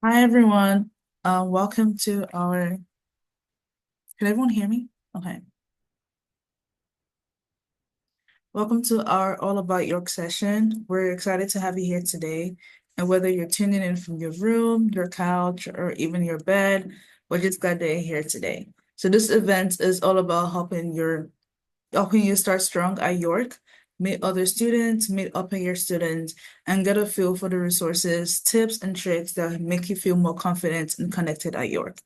Hi everyone. Welcome to our. Can everyone hear me? Okay. Welcome to our All About York session. We're excited to have you here today. And whether you're tuning in from your room, your couch, or even your bed, we're just glad that you're here today. So this event is all about helping you start strong at York, meet other students, meet upper year students, and get a feel for the resources, tips, and tricks that make you feel more confident and connected at York.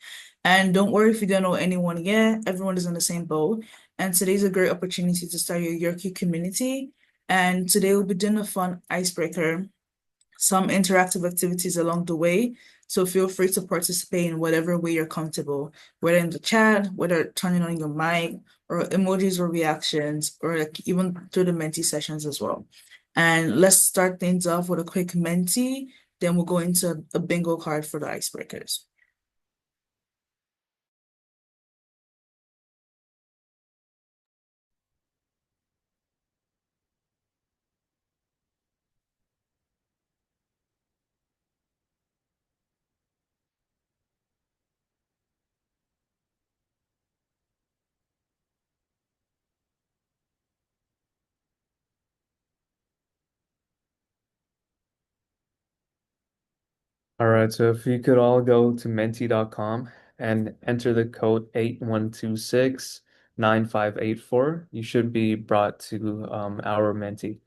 And don't worry if you don't know anyone yet, everyone is in the same boat. And today's a great opportunity to start your Yorkie community. And today we'll be doing a fun icebreaker, some interactive activities along the way. So feel free to participate in whatever way you're comfortable, whether in the chat, whether turning on your mic, or emojis or reactions, or like even through the Menti sessions as well. And let's start things off with a quick Menti, then we'll go into a bingo card for the icebreakers. All right, so if you could all go to menti.com and enter the code 81269584, you should be brought to our Menti.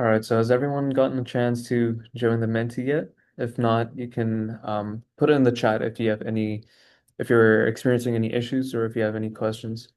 All right, so has everyone gotten a chance to join the Menti yet? If not, you can put it in the chat if you have if you're experiencing any issues or if you have any questions.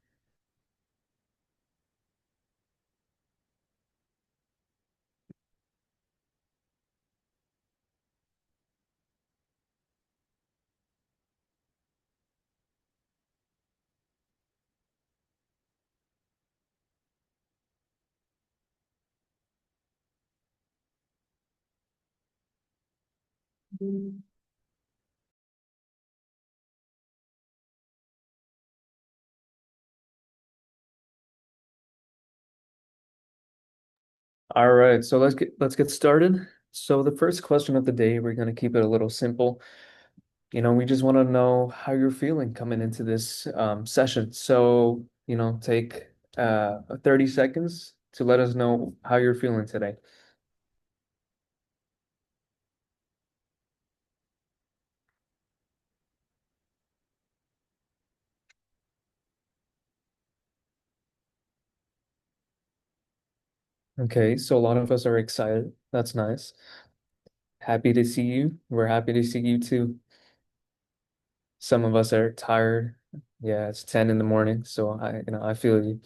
All right, so let's get started. So the first question of the day, we're going to keep it a little simple. We just want to know how you're feeling coming into this session. So, take 30 seconds to let us know how you're feeling today. Okay, so a lot of us are excited. That's nice. Happy to see you. We're happy to see you too. Some of us are tired. Yeah, it's 10 in the morning, so I feel you.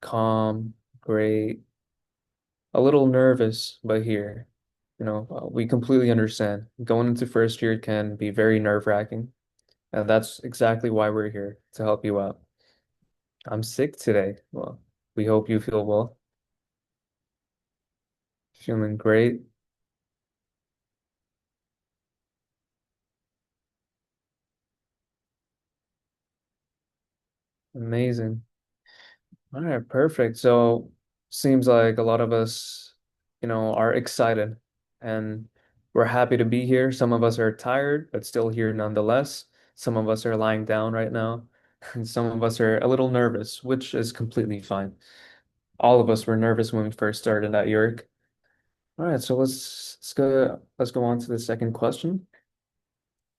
Calm, great, a little nervous, but here, we completely understand. Going into first year can be very nerve-wracking, and that's exactly why we're here to help you out. I'm sick today. Well, we hope you feel well. Feeling great. Amazing. All right, perfect. So seems like a lot of us, are excited and we're happy to be here. Some of us are tired, but still here nonetheless. Some of us are lying down right now, and some of us are a little nervous, which is completely fine. All of us were nervous when we first started at York. All right, so let's go on to the second question.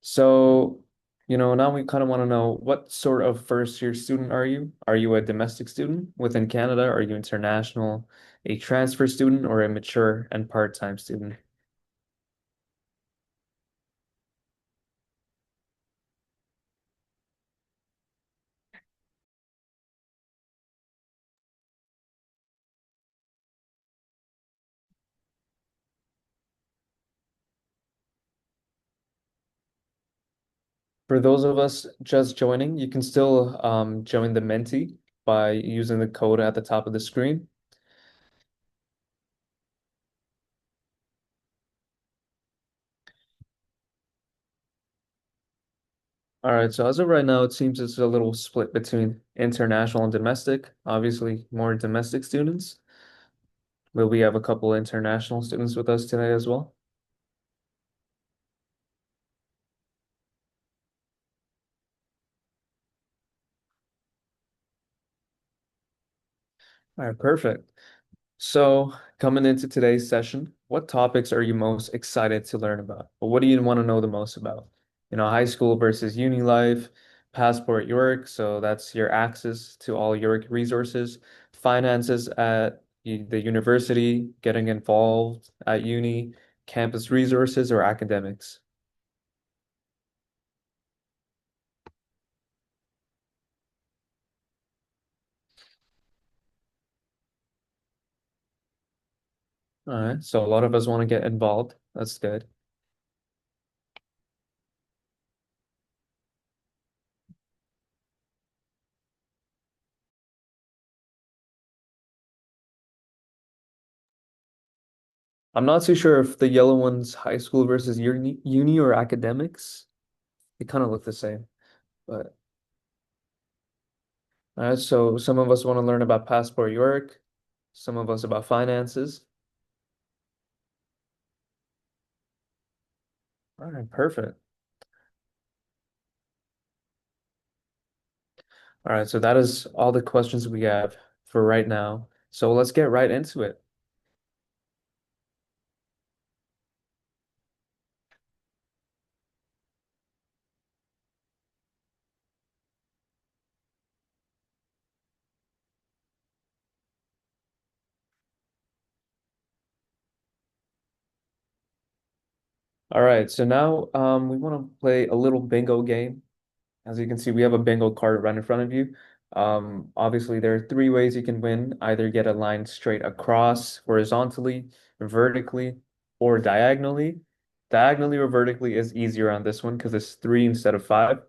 So, now we kind of want to know what sort of first year student are you? Are you a domestic student within Canada? Are you international, a transfer student, or a mature and part-time student? For those of us just joining, you can still join the Menti by using the code at the top of the screen. All right, so as of right now, it seems it's a little split between international and domestic. Obviously, more domestic students. Will we have a couple international students with us today as well? All right, perfect. So, coming into today's session, what topics are you most excited to learn about? Or what do you want to know the most about? High school versus uni life, Passport York, so that's your access to all York resources, finances at the university, getting involved at uni, campus resources, or academics. All right, so a lot of us want to get involved. That's good. I'm not too sure if the yellow one's high school versus uni or academics. They kind of look the same. But so some of us want to learn about Passport York, some of us about finances. All right, perfect. All right, so that is all the questions we have for right now. So let's get right into it. All right, so now we want to play a little bingo game. As you can see, we have a bingo card right in front of you. Obviously, there are three ways you can win. Either get a line straight across, horizontally, vertically, or diagonally. Diagonally or vertically is easier on this one because it's three instead of five.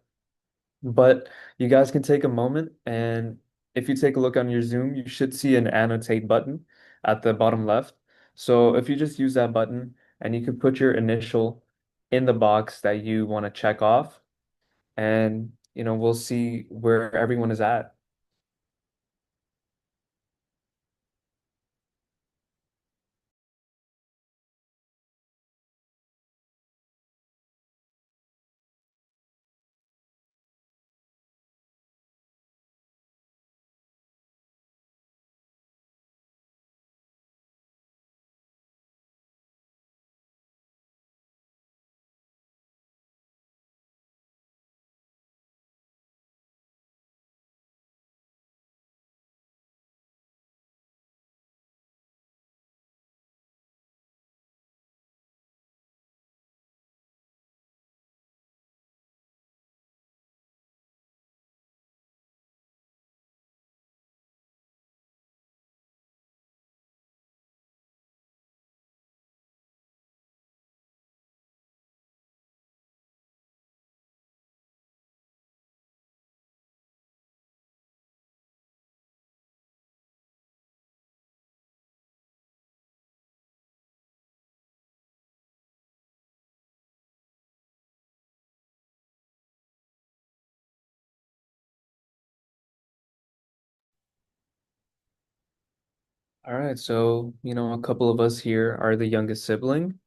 But you guys can take a moment, and if you take a look on your Zoom, you should see an annotate button at the bottom left. So if you just use that button and you can put your initial in the box that you want to check off, and we'll see where everyone is at. All right, so a couple of us here are the youngest sibling.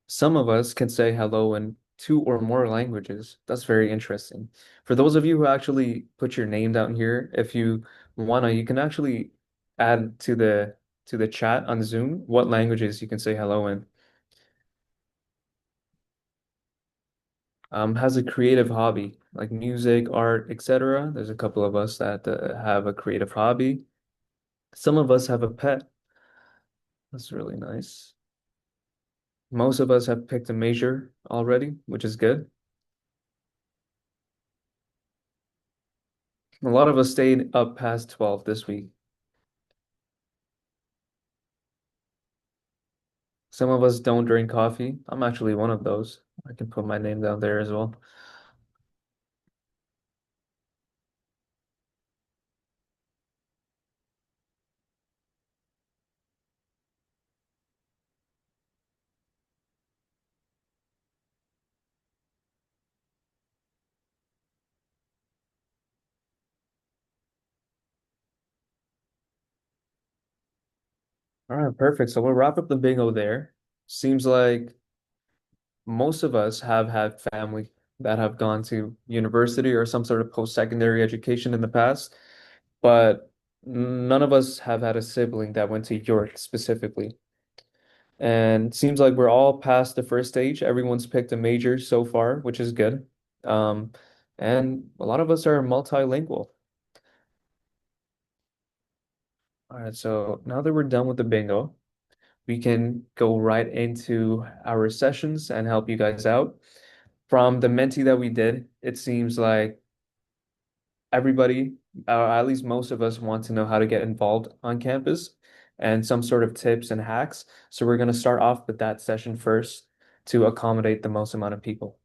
Some of us can say hello in two or more languages. That's very interesting. For those of you who actually put your name down here, if you wanna, you can actually add to the chat on Zoom what languages you can say hello in. Has a creative hobby like music, art, etc. There's a couple of us that have a creative hobby. Some of us have a pet. That's really nice. Most of us have picked a major already, which is good. A lot of us stayed up past 12 this week. Some of us don't drink coffee. I'm actually one of those. I can put my name down there as well. All right, perfect. So we'll wrap up the bingo there. Seems like most of us have had family that have gone to university or some sort of post-secondary education in the past, but none of us have had a sibling that went to York specifically. And seems like we're all past the first stage. Everyone's picked a major so far, which is good. Um, and a lot of us are multilingual. All right, so now that we're done with the bingo, we can go right into our sessions and help you guys out. From the Menti that we did, it seems like everybody, at least most of us, want to know how to get involved on campus and some sort of tips and hacks. So we're going to start off with that session first to accommodate the most amount of people.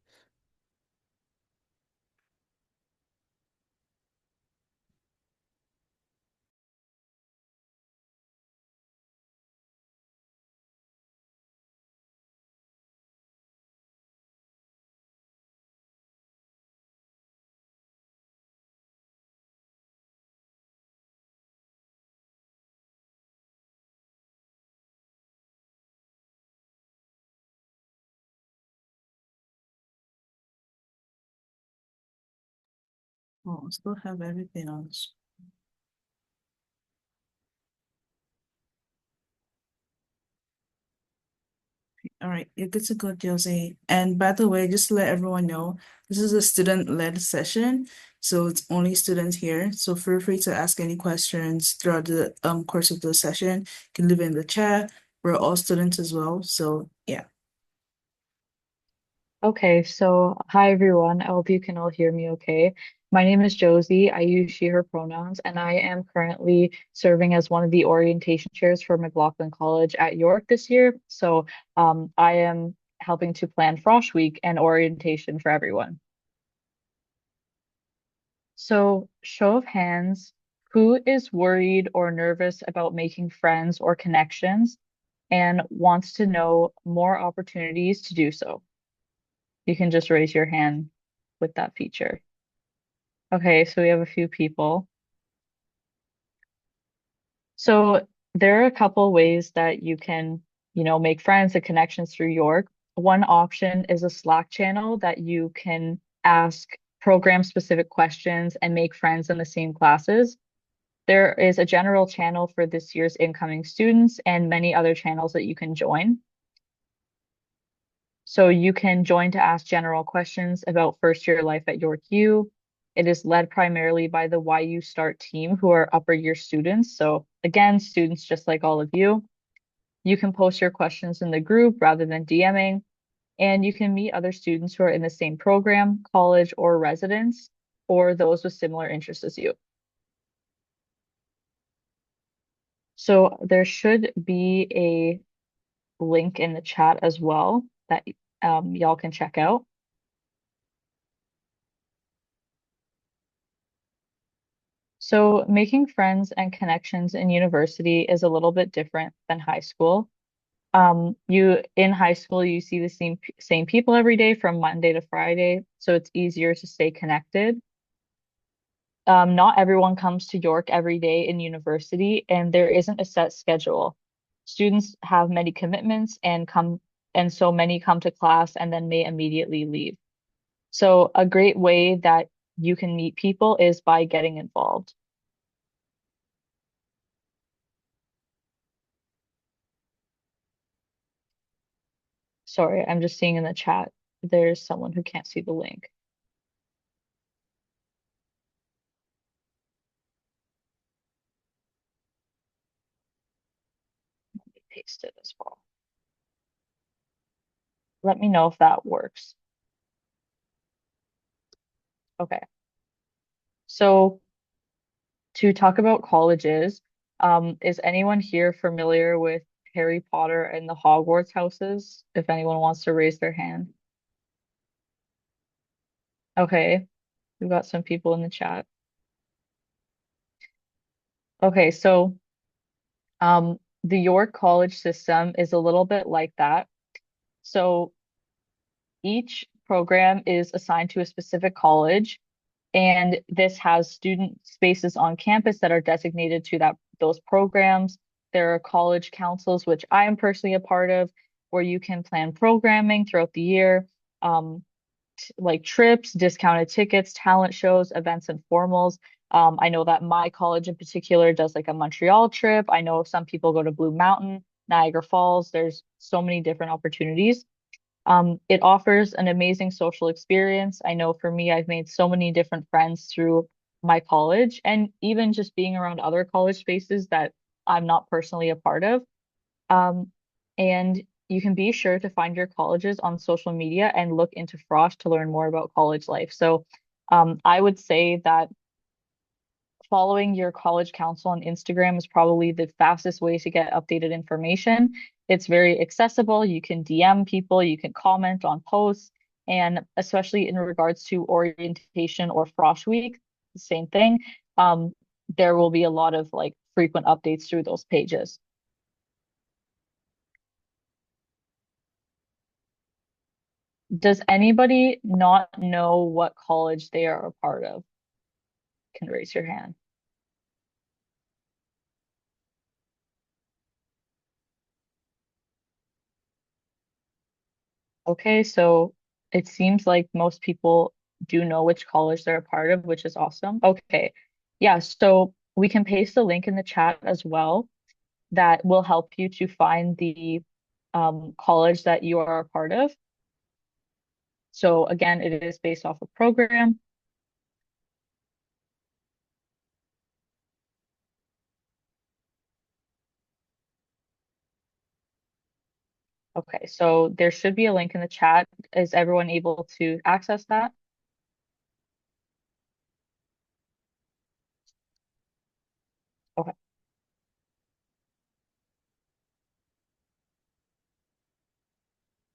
Oh, I still have everything on. All right, you're good to go, Josie. And by the way, just to let everyone know, this is a student-led session, so it's only students here. So feel free to ask any questions throughout the course of the session. You can leave it in the chat. We're all students as well, so yeah. Okay, so hi everyone. I hope you can all hear me okay. My name is Josie. I use she, her pronouns, and I am currently serving as one of the orientation chairs for McLaughlin College at York this year. So I am helping to plan Frosh Week and orientation for everyone. So, show of hands, who is worried or nervous about making friends or connections and wants to know more opportunities to do so? You can just raise your hand with that feature. Okay, so we have a few people. So there are a couple ways that you can, make friends and connections through York. One option is a Slack channel that you can ask program specific questions and make friends in the same classes. There is a general channel for this year's incoming students and many other channels that you can join. So you can join to ask general questions about first year life at York U. It is led primarily by the YU Start team, who are upper year students. So again, students just like all of you. You can post your questions in the group rather than DMing, and you can meet other students who are in the same program, college, or residence, or those with similar interests as you. So there should be a link in the chat as well that y'all can check out. So making friends and connections in university is a little bit different than high school. You in high school you see the same people every day from Monday to Friday, so it's easier to stay connected. Not everyone comes to York every day in university, and there isn't a set schedule. Students have many commitments and so many come to class and then may immediately leave. So a great way that you can meet people is by getting involved. Sorry, I'm just seeing in the chat there's someone who can't see the link. Let me paste it as well. Let me know if that works. Okay. So to talk about colleges, is anyone here familiar with Harry Potter and the Hogwarts houses? If anyone wants to raise their hand. Okay, we've got some people in the chat. Okay, so the York College system is a little bit like that. So each program is assigned to a specific college, and this has student spaces on campus that are designated to those programs. There are college councils, which I am personally a part of, where you can plan programming throughout the year, like trips, discounted tickets, talent shows, events, and formals. I know that my college in particular does like a Montreal trip. I know some people go to Blue Mountain, Niagara Falls. There's so many different opportunities. It offers an amazing social experience. I know for me, I've made so many different friends through my college and even just being around other college spaces that I'm not personally a part of. Um, and you can be sure to find your colleges on social media and look into Frosh to learn more about college life. So I would say that following your college council on Instagram is probably the fastest way to get updated information. It's very accessible. You can DM people, you can comment on posts, and especially in regards to orientation or Frosh Week, the same thing. Um, there will be a lot of like frequent updates through those pages. Does anybody not know what college they are a part of? Can raise your hand. Okay, so it seems like most people do know which college they're a part of, which is awesome. Okay. Yeah, so we can paste the link in the chat as well that will help you to find the college that you are a part of. So again, it is based off a program. Okay, so there should be a link in the chat. Is everyone able to access that? Okay.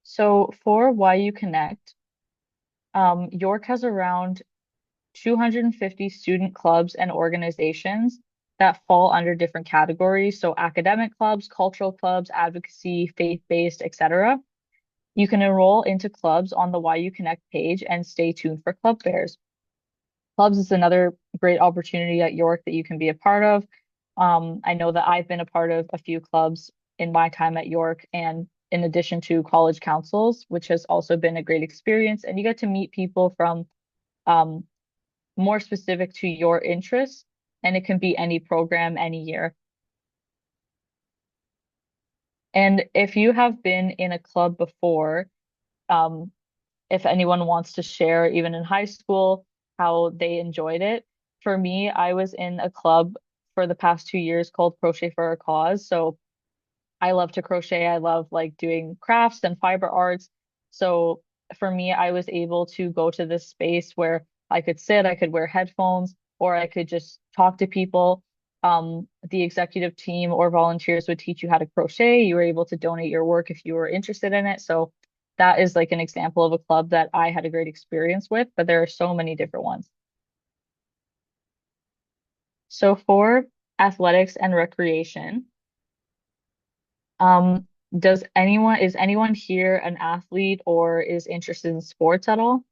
So for YU Connect, York has around 250 student clubs and organizations that fall under different categories. So academic clubs, cultural clubs, advocacy, faith-based, etc. You can enroll into clubs on the YU Connect page and stay tuned for club fairs. Clubs is another great opportunity at York that you can be a part of. I know that I've been a part of a few clubs in my time at York, and in addition to college councils, which has also been a great experience. And you get to meet people from um, more specific to your interests, and it can be any program, any year. And if you have been in a club before, um, if anyone wants to share, even in high school, how they enjoyed it. For me, I was in a club for the past 2 years called Crochet for a Cause. So I love to crochet. I love like doing crafts and fiber arts. So for me, I was able to go to this space where I could sit, I could wear headphones, or I could just talk to people. The executive team or volunteers would teach you how to crochet. You were able to donate your work if you were interested in it. So that is like an example of a club that I had a great experience with, but there are so many different ones. So for athletics and recreation, Um, is anyone here an athlete or is interested in sports at all?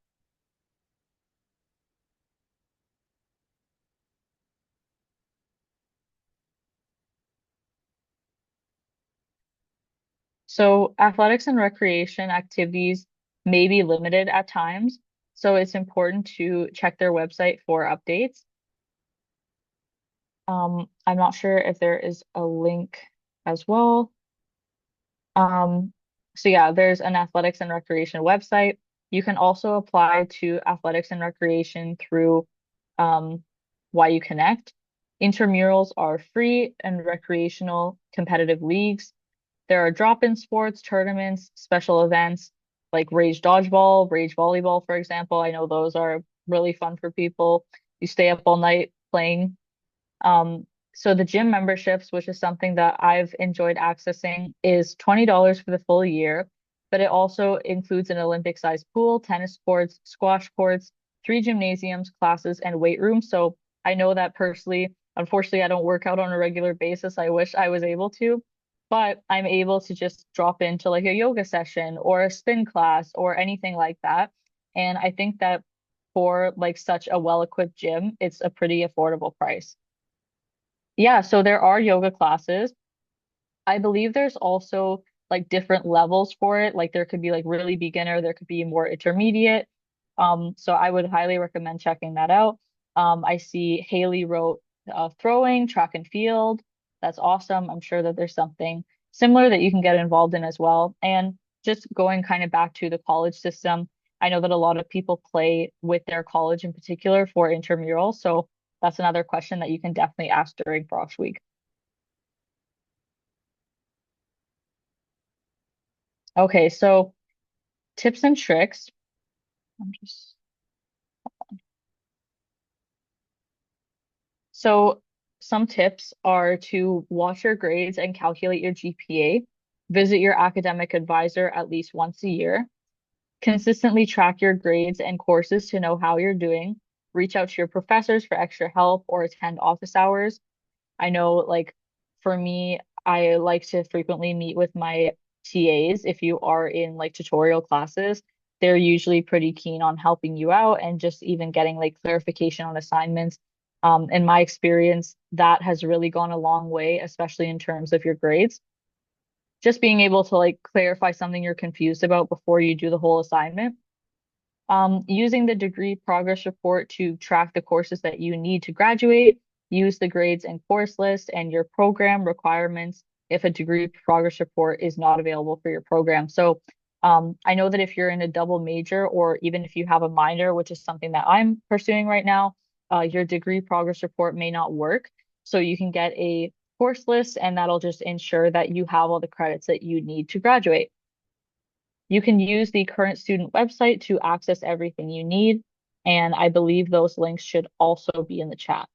So athletics and recreation activities may be limited at times, so it's important to check their website for updates. I'm not sure if there is a link as well. Um, so yeah, there's an athletics and recreation website. You can also apply to athletics and recreation through um, YU Connect. Intramurals are free and recreational competitive leagues. There are drop-in sports, tournaments, special events like Rage Dodgeball, Rage Volleyball, for example. I know those are really fun for people. You stay up all night playing. So the gym memberships, which is something that I've enjoyed accessing, is $20 for the full year, but it also includes an Olympic-sized pool, tennis courts, squash courts, 3 gymnasiums, classes, and weight rooms. So I know that personally, unfortunately, I don't work out on a regular basis. I wish I was able to, but I'm able to just drop into like a yoga session or a spin class or anything like that. And I think that for like such a well-equipped gym, it's a pretty affordable price. Yeah, so there are yoga classes. I believe there's also like different levels for it. Like there could be like really beginner, there could be more intermediate. So I would highly recommend checking that out. I see Haley wrote throwing, track and field. That's awesome. I'm sure that there's something similar that you can get involved in as well. And just going kind of back to the college system, I know that a lot of people play with their college in particular for intramural. So that's another question that you can definitely ask during Frosh Week. Okay, so tips and tricks. I'm just so some tips are to watch your grades and calculate your GPA. Visit your academic advisor at least once a year. Consistently track your grades and courses to know how you're doing. Reach out to your professors for extra help or attend office hours. I know, like, for me, I like to frequently meet with my TAs. If you are in like tutorial classes, they're usually pretty keen on helping you out and just even getting like clarification on assignments. In my experience, that has really gone a long way, especially in terms of your grades. Just being able to like clarify something you're confused about before you do the whole assignment. Using the degree progress report to track the courses that you need to graduate, use the grades and course list and your program requirements if a degree progress report is not available for your program. So I know that if you're in a double major or even if you have a minor, which is something that I'm pursuing right now, your degree progress report may not work. So you can get a course list and that'll just ensure that you have all the credits that you need to graduate. You can use the current student website to access everything you need, and I believe those links should also be in the chat.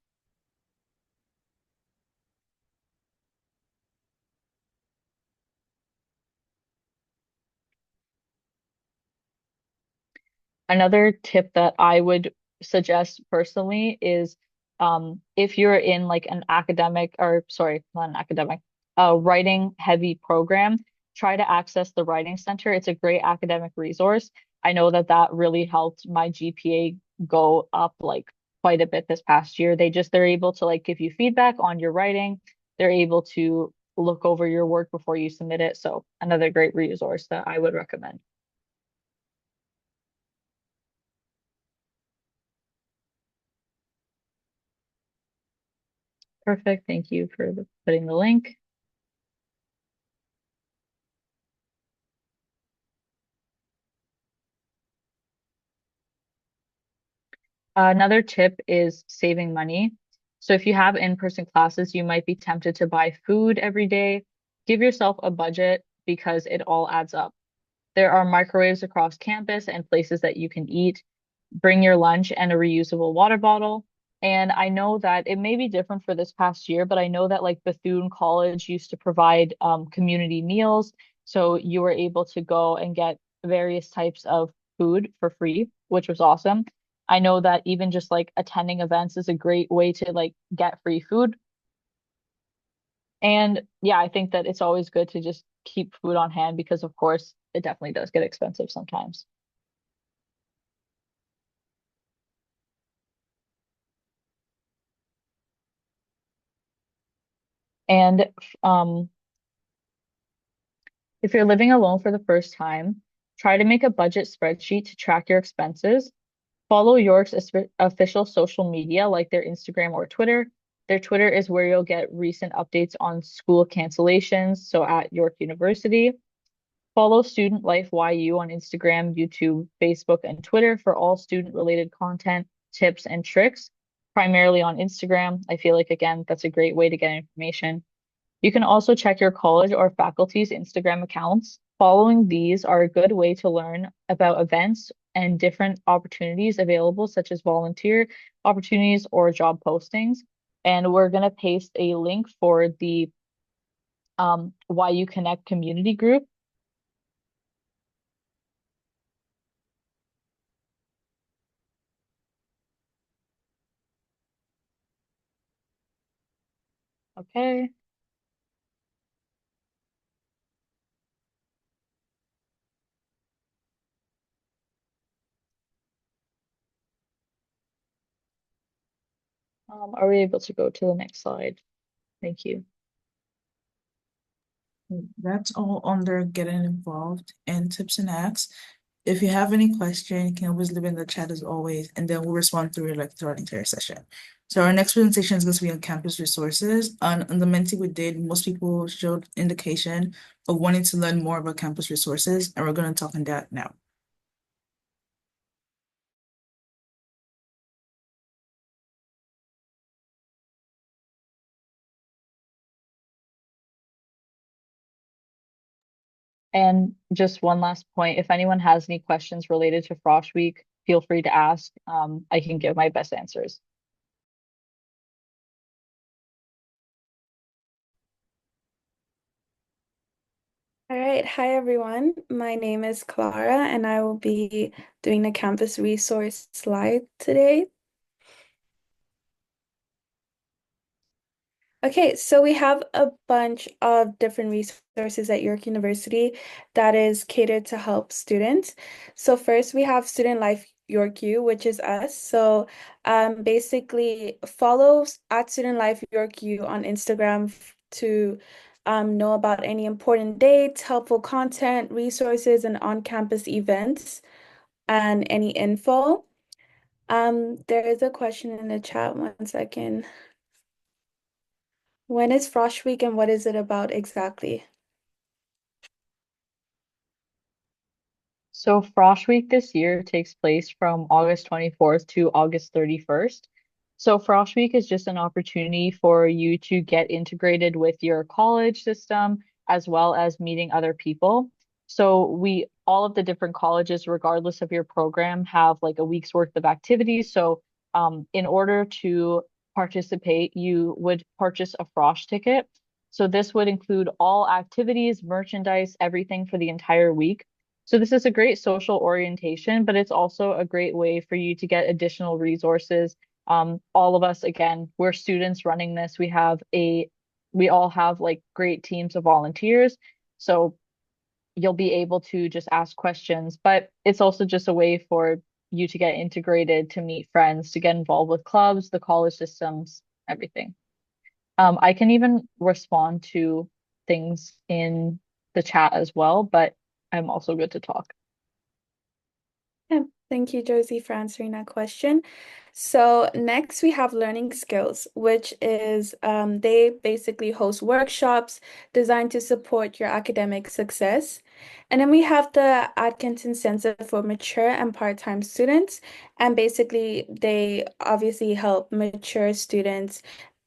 Another tip that I would suggest personally is if you're in like an academic or sorry, not an academic, writing heavy program, try to access the Writing Center. It's a great academic resource. I know that that really helped my GPA go up like quite a bit this past year. They're able to like give you feedback on your writing. They're able to look over your work before you submit it. So another great resource that I would recommend. Perfect. Thank you for putting the link. Another tip is saving money. So if you have in-person classes, you might be tempted to buy food every day. Give yourself a budget because it all adds up. There are microwaves across campus and places that you can eat. Bring your lunch and a reusable water bottle. And I know that it may be different for this past year, but I know that like Bethune College used to provide community meals. So you were able to go and get various types of food for free, which was awesome. I know that even just like attending events is a great way to like get free food. And yeah, I think that it's always good to just keep food on hand because of course it definitely does get expensive sometimes. And um If you're living alone for the first time, try to make a budget spreadsheet to track your expenses. Follow York's official social media, like their Instagram or Twitter. Their Twitter is where you'll get recent updates on school cancellations, so at York University. Follow Student Life YU on Instagram, YouTube, Facebook, and Twitter for all student-related content, tips, and tricks, primarily on Instagram. I feel like, again, that's a great way to get information. You can also check your college or faculty's Instagram accounts. Following these are a good way to learn about events and different opportunities available, such as volunteer opportunities or job postings. And we're going to paste a link for the YU Connect community group. Okay. Are we able to go to the next slide? Thank you. That's all under getting involved and tips and hacks. If you have any question, you can always leave in the chat as always, and then we'll respond through it like throughout the entire session. So our next presentation is going to be on campus resources. On the Menti we did, most people showed indication of wanting to learn more about campus resources, and we're going to talk on that now. And just one last point, if anyone has any questions related to Frosh Week, feel free to ask. I can give my best answers. All right, hi everyone. My name is Clara, and I will be doing the campus resource slide today. Okay, so we have a bunch of different resources at York University that is catered to help students. So first we have Student Life York U, which is us. So basically follow at Student Life York U on Instagram to know about any important dates, helpful content, resources, and on-campus events, and any info. There is a question in the chat, 1 second. When is Frosh Week and what is it about exactly? So Frosh Week this year takes place from August 24th to August 31st. So Frosh Week is just an opportunity for you to get integrated with your college system as well as meeting other people. So all of the different colleges, regardless of your program, have like a week's worth of activities. So in order to participate, you would purchase a Frosh ticket. So this would include all activities, merchandise, everything for the entire week. So this is a great social orientation, but it's also a great way for you to get additional resources. All of us, again, we're students running this. We all have like great teams of volunteers. So you'll be able to just ask questions, but it's also just a way for you to get integrated, to meet friends, to get involved with clubs, the college systems, everything. I can even respond to things in the chat as well, but I'm also good to talk. Yeah, thank you, Josie, for answering that question. So next we have Learning Skills, which is they basically host workshops designed to support your academic success. And then we have the Atkinson Center for Mature and Part-Time Students. And basically they obviously help mature students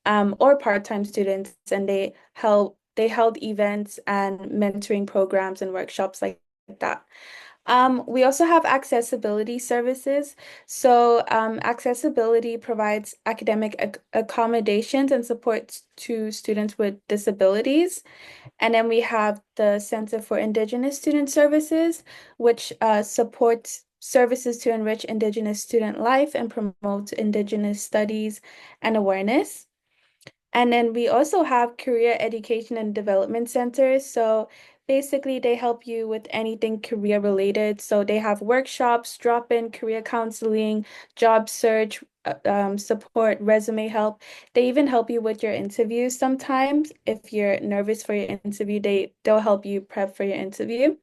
or part-time students, and they held events and mentoring programs and workshops like that. We also have accessibility services. So, accessibility provides academic accommodations and supports to students with disabilities. And then we have the Center for Indigenous Student Services, which supports services to enrich Indigenous student life and promote Indigenous studies and awareness. And then we also have career education and development centers. So basically they help you with anything career related. So they have workshops, drop-in career counseling, job search, support, resume help. They even help you with your interviews sometimes. If you're nervous for your interview, they'll help you prep for your interview.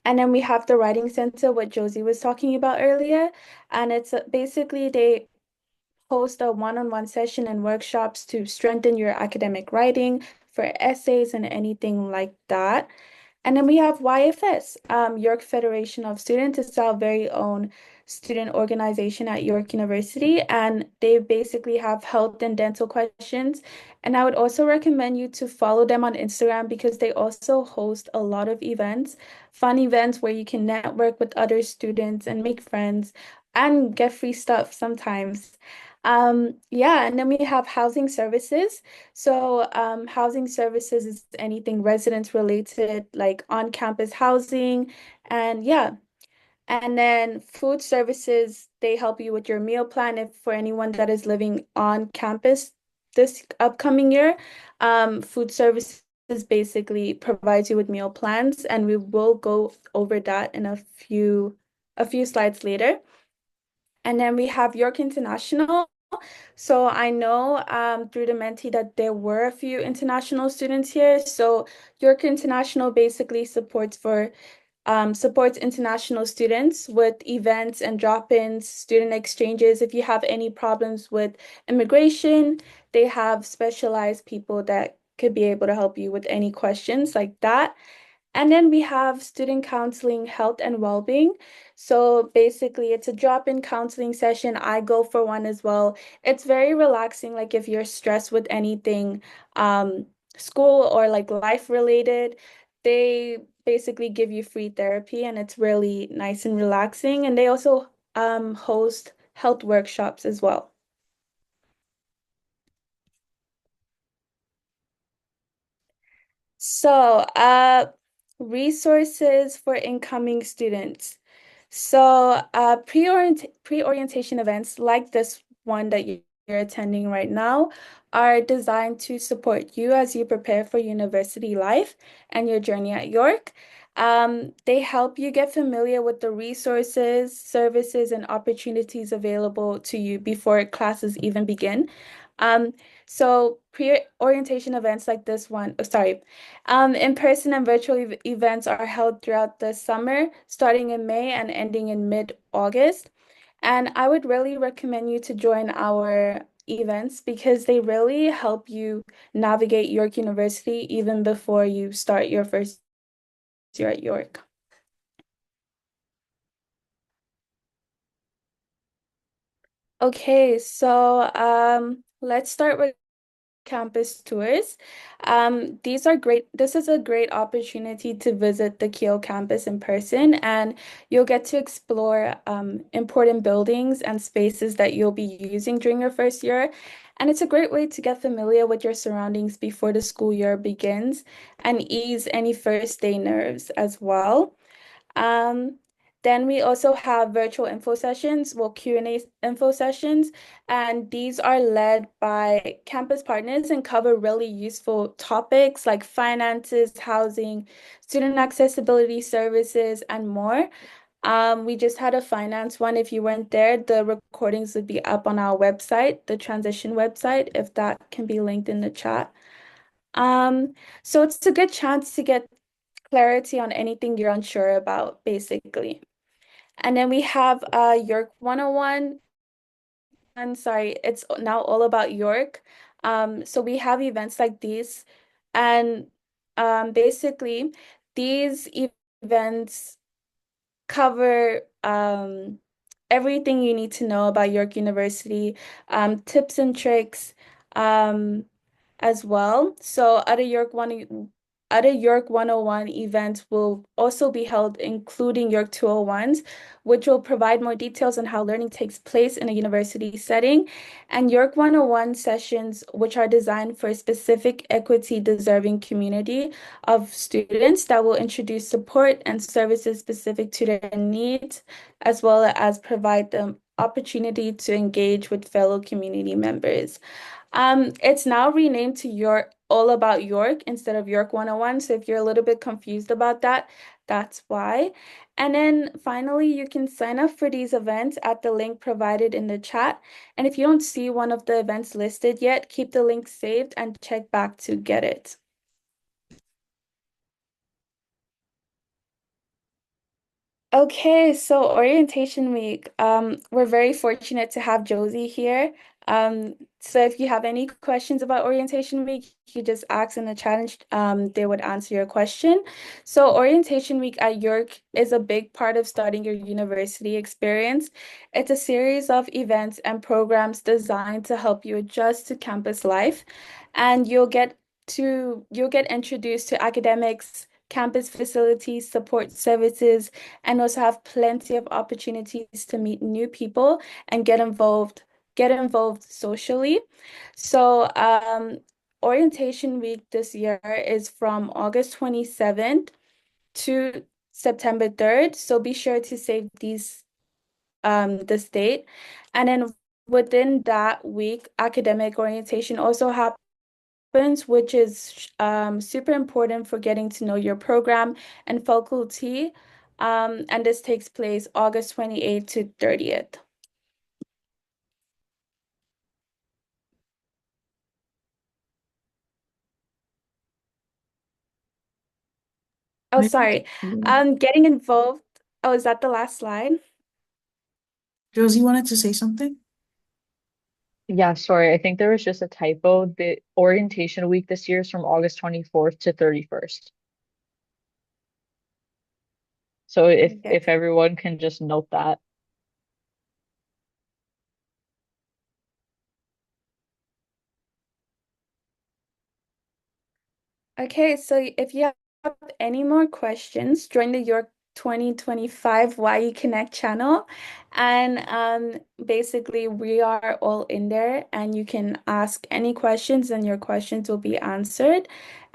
And then we have the writing center, what Josie was talking about earlier. And it's basically they host a one-on-one session and workshops to strengthen your academic writing for essays and anything like that. And then we have YFS, York Federation of Students. It's our very own student organization at York University, and they basically have health and dental questions. And I would also recommend you to follow them on Instagram because they also host a lot of events, fun events where you can network with other students and make friends and get free stuff sometimes. Yeah, and then we have housing services. So, housing services is anything residence related, like on-campus housing, and yeah. And then food services, they help you with your meal plan if for anyone that is living on campus this upcoming year. Food services basically provides you with meal plans, and we will go over that in a few slides later. And then we have York International. So I know through the Menti that there were a few international students here. So York International basically supports international students with events and drop-ins, student exchanges. If you have any problems with immigration, they have specialized people that could be able to help you with any questions like that. And then we have student counseling, health and well-being. So basically, it's a drop-in counseling session. I go for one as well. It's very relaxing, like if you're stressed with anything, school or like life related, they basically give you free therapy and it's really nice and relaxing. And they also host health workshops as well. So, resources for incoming students. So, pre-orientation events like this one that you're attending right now are designed to support you as you prepare for university life and your journey at York. They help you get familiar with the resources, services, and opportunities available to you before classes even begin. Um, so pre-orientation events like this one, oh, sorry, in-person and virtual events are held throughout the summer, starting in May and ending in mid-August. And I would really recommend you to join our events because they really help you navigate York University even before you start your first year at York. Okay, so let's start with campus tours. This is a great opportunity to visit the Keele campus in person, and you'll get to explore important buildings and spaces that you'll be using during your first year. And it's a great way to get familiar with your surroundings before the school year begins and ease any first day nerves as well. Um, then we also have virtual info sessions, well, Q&A info sessions, and these are led by campus partners and cover really useful topics like finances, housing, student accessibility services, and more. We just had a finance one. If you weren't there, the recordings would be up on our website, the transition website, if that can be linked in the chat. So it's a good chance to get clarity on anything you're unsure about, basically. And then we have York 101. I'm sorry, it's now all about York. So we have events like these, and basically, these events cover everything you need to know about York University, tips and tricks, um, as well. So other York 101 events will also be held, including York 201s, which will provide more details on how learning takes place in a university setting, and York 101 sessions, which are designed for a specific equity-deserving community of students that will introduce support and services specific to their needs, as well as provide them opportunity to engage with fellow community members. It's now renamed to All About York instead of York 101. So if you're a little bit confused about that, that's why. And then finally, you can sign up for these events at the link provided in the chat. And if you don't see one of the events listed yet, keep the link saved and check back to get it. Okay, so orientation week. We're very fortunate to have Josie here. So if you have any questions about orientation week, you just ask in the challenge. They would answer your question. So orientation week at York is a big part of starting your university experience. It's a series of events and programs designed to help you adjust to campus life, and you'll get introduced to academics, campus facilities, support services, and also have plenty of opportunities to meet new people and get involved socially. So orientation week this year is from August 27th to September 3rd. So be sure to save this date. And then within that week, academic orientation also happens, which is super important for getting to know your program and faculty. And this takes place August 28th to 30th. Oh, Maybe- sorry. Getting involved. Oh, is that the last slide? Josie wanted to say something? Yeah, sorry. I think there was just a typo. The orientation week this year is from August 24th to 31st. So if Okay. everyone can just note that. Okay, so if you have any more questions, join the York 2025 YE Connect channel. And basically, we are all in there, and you can ask any questions, and your questions will be answered.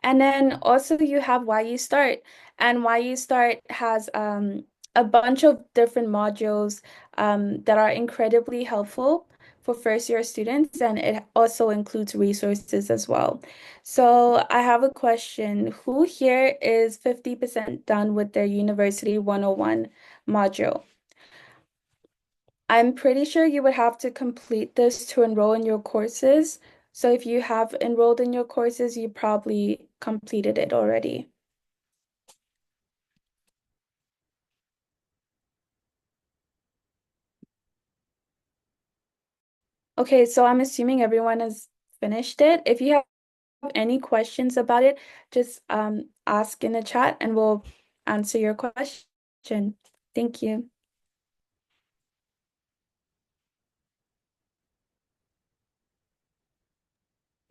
And then also, you have YE Start, and YE Start has a bunch of different modules that are incredibly helpful for first year students, and it also includes resources as well. So I have a question. Who here is 50% done with their University 101 module? I'm pretty sure you would have to complete this to enroll in your courses. So if you have enrolled in your courses, you probably completed it already. Okay, so I'm assuming everyone has finished it. If you have any questions about it, just ask in the chat and we'll answer your question. Thank you.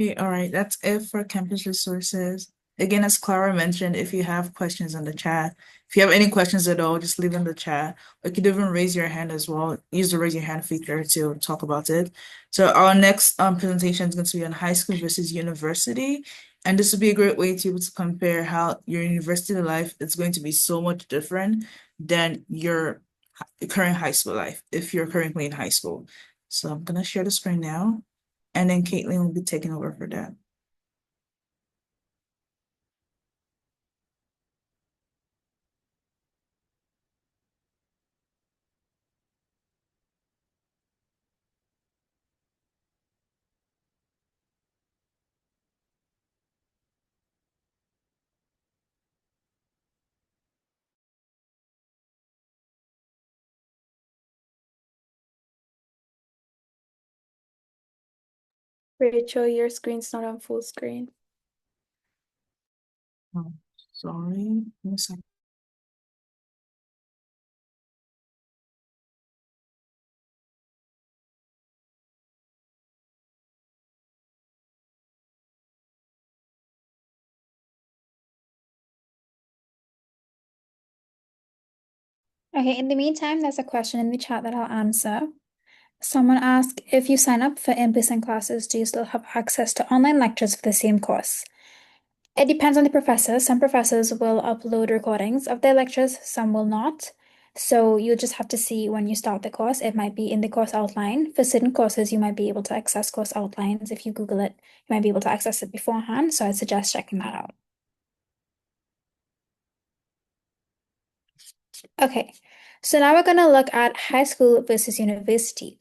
Okay, all right, that's it for campus resources. Again, as Clara mentioned, if you have questions in the chat, if you have any questions at all, just leave in the chat. Or you could even raise your hand as well. Use the raise your hand feature to talk about it. So our next presentation is going to be on high school versus university. And this would be a great way to be able to compare how your university life is going to be so much different than your current high school life, if you're currently in high school. So I'm gonna share the screen now. And then Caitlin will be taking over for that. Rachel, your screen's not on full screen. Oh, sorry. Give me a second. Okay, in the meantime, there's a question in the chat that I'll answer. Someone asked, if you sign up for in-person classes, do you still have access to online lectures for the same course? It depends on the professor. Some professors will upload recordings of their lectures, some will not. So you'll just have to see when you start the course. It might be in the course outline. For certain courses, you might be able to access course outlines. If you Google it, you might be able to access it beforehand. So I suggest checking that out. Okay, so now we're going to look at high school versus university.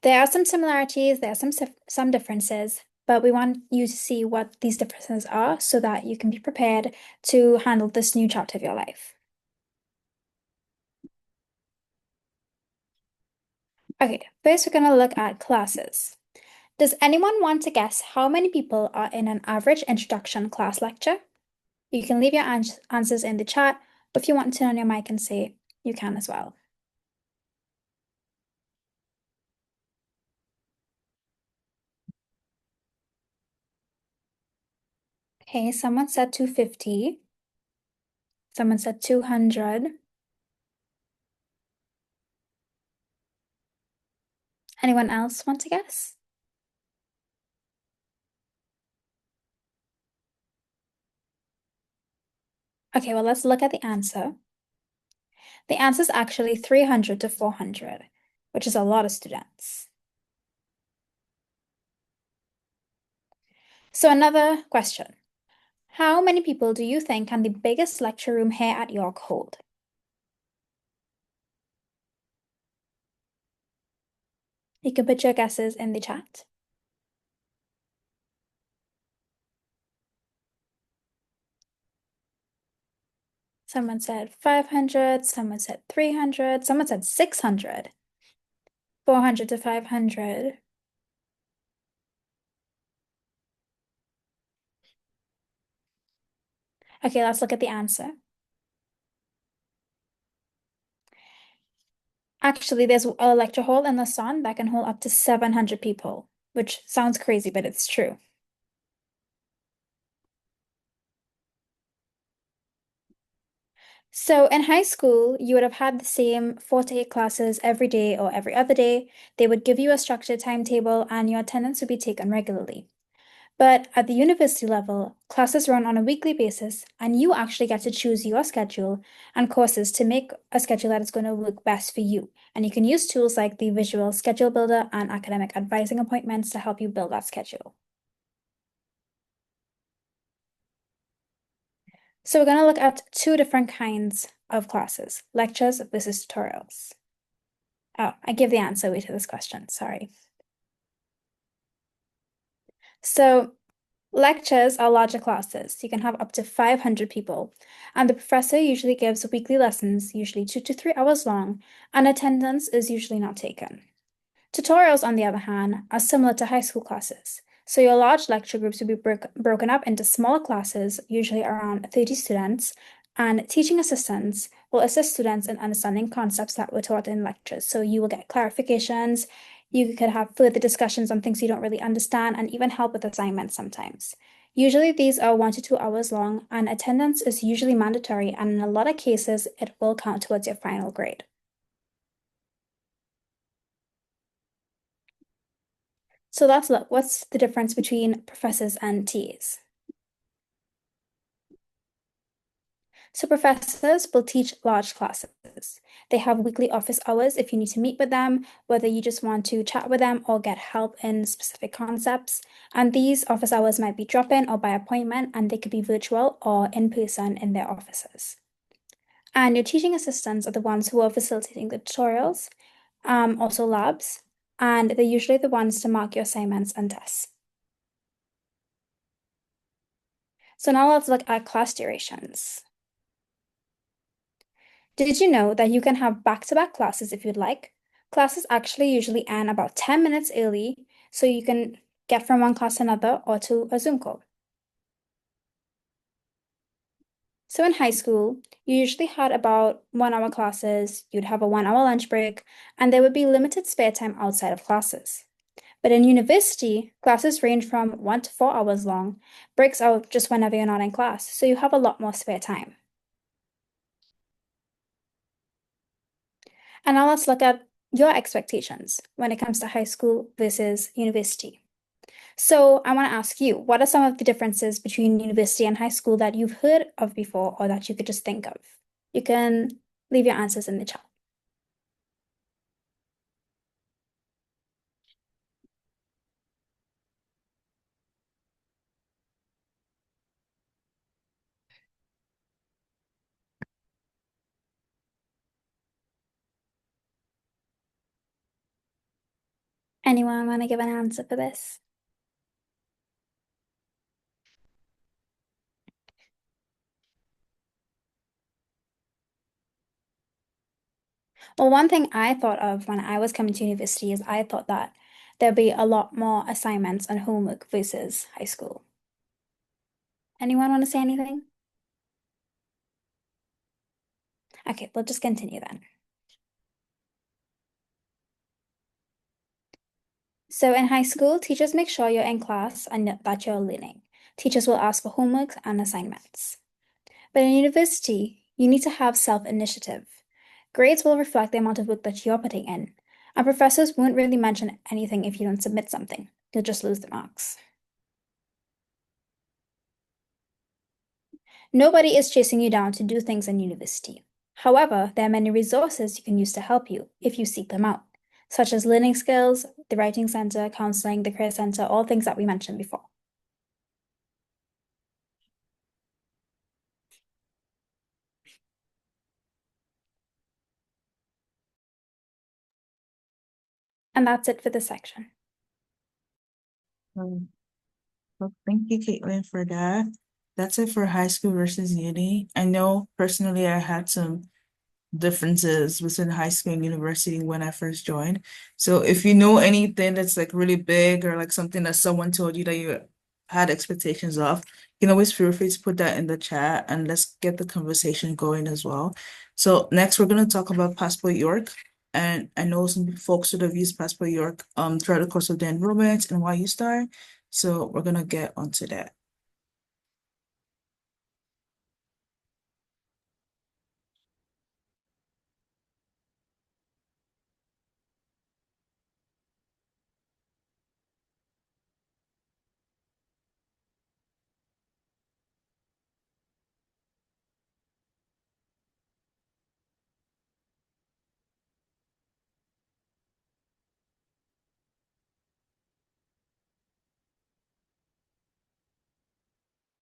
There are some similarities, there are some differences, but we want you to see what these differences are so that you can be prepared to handle this new chapter of your life. Okay, first we're going to look at classes. Does anyone want to guess how many people are in an average introduction class lecture? You can leave your answers in the chat, but if you want to turn on your mic and say, you can as well. Okay, someone said 250. Someone said 200. Anyone else want to guess? Okay, well, let's look at the answer. The answer is actually 300 to 400, which is a lot of students. So another question. How many people do you think can the biggest lecture room here at York hold? You can put your guesses in the chat. Someone said 500, someone said 300, someone said 600. 400 to 500. Okay, let's look at the answer. Actually, there's a lecture hall in Lausanne that can hold up to 700 people, which sounds crazy, but it's true. So in high school, you would have had the same 4 to 8 classes every day or every other day. They would give you a structured timetable and your attendance would be taken regularly. But at the university level, classes run on a weekly basis, and you actually get to choose your schedule and courses to make a schedule that is going to work best for you. And you can use tools like the Visual Schedule Builder and academic advising appointments to help you build that schedule. So we're going to look at 2 different kinds of classes, lectures versus tutorials. Oh, I give the answer away to this question, sorry. So lectures are larger classes. You can have up to 500 people, and the professor usually gives weekly lessons, usually 2 to 3 hours long, and attendance is usually not taken. Tutorials, on the other hand, are similar to high school classes. So your large lecture groups will be broken up into smaller classes, usually around 30 students, and teaching assistants will assist students in understanding concepts that were taught in lectures. So you will get clarifications, you could have further discussions on things you don't really understand, and even help with assignments sometimes. Usually these are 1 to 2 hours long, and attendance is usually mandatory, and in a lot of cases, it will count towards your final grade. So let's look, what's the difference between professors and TAs? So professors will teach large classes. They have weekly office hours if you need to meet with them, whether you just want to chat with them or get help in specific concepts. And these office hours might be drop-in or by appointment, and they could be virtual or in person in their offices. And your teaching assistants are the ones who are facilitating the tutorials, also labs, and they're usually the ones to mark your assignments and tests. So now let's look at class durations. Did you know that you can have back-to-back classes if you'd like? Classes actually usually end about 10 minutes early, so you can get from one class to another or to a Zoom call. So in high school, you usually had about 1 hour classes, you'd have a 1 hour lunch break, and there would be limited spare time outside of classes. But in university, classes range from 1 to 4 hours long, breaks out just whenever you're not in class, so you have a lot more spare time. And now let's look at your expectations when it comes to high school versus university. So I want to ask you, what are some of the differences between university and high school that you've heard of before or that you could just think of? You can leave your answers in the chat. Anyone want to give an answer for this? Well, one thing I thought of when I was coming to university is I thought that there'd be a lot more assignments and homework versus high school. Anyone want to say anything? Okay, we'll just continue then. So in high school, teachers make sure you're in class and that you're learning. Teachers will ask for homework and assignments. But in university, you need to have self-initiative. Grades will reflect the amount of work that you're putting in, and professors won't really mention anything if you don't submit something. You'll just lose the marks. Nobody is chasing you down to do things in university. However, there are many resources you can use to help you if you seek them out, such as learning skills, the writing center, counseling, the career center, all things that we mentioned before. And that's it for this section. Well, thank you, Caitlin, for that. That's it for high school versus uni. I know personally I had some differences between high school and university when I first joined. So if you know anything that's like really big or like something that someone told you that you had expectations of, you can always feel free to put that in the chat and let's get the conversation going as well. So next we're gonna talk about Passport York. And I know some folks would have used Passport York throughout the course of the enrollment and YU Star. So we're gonna get onto that.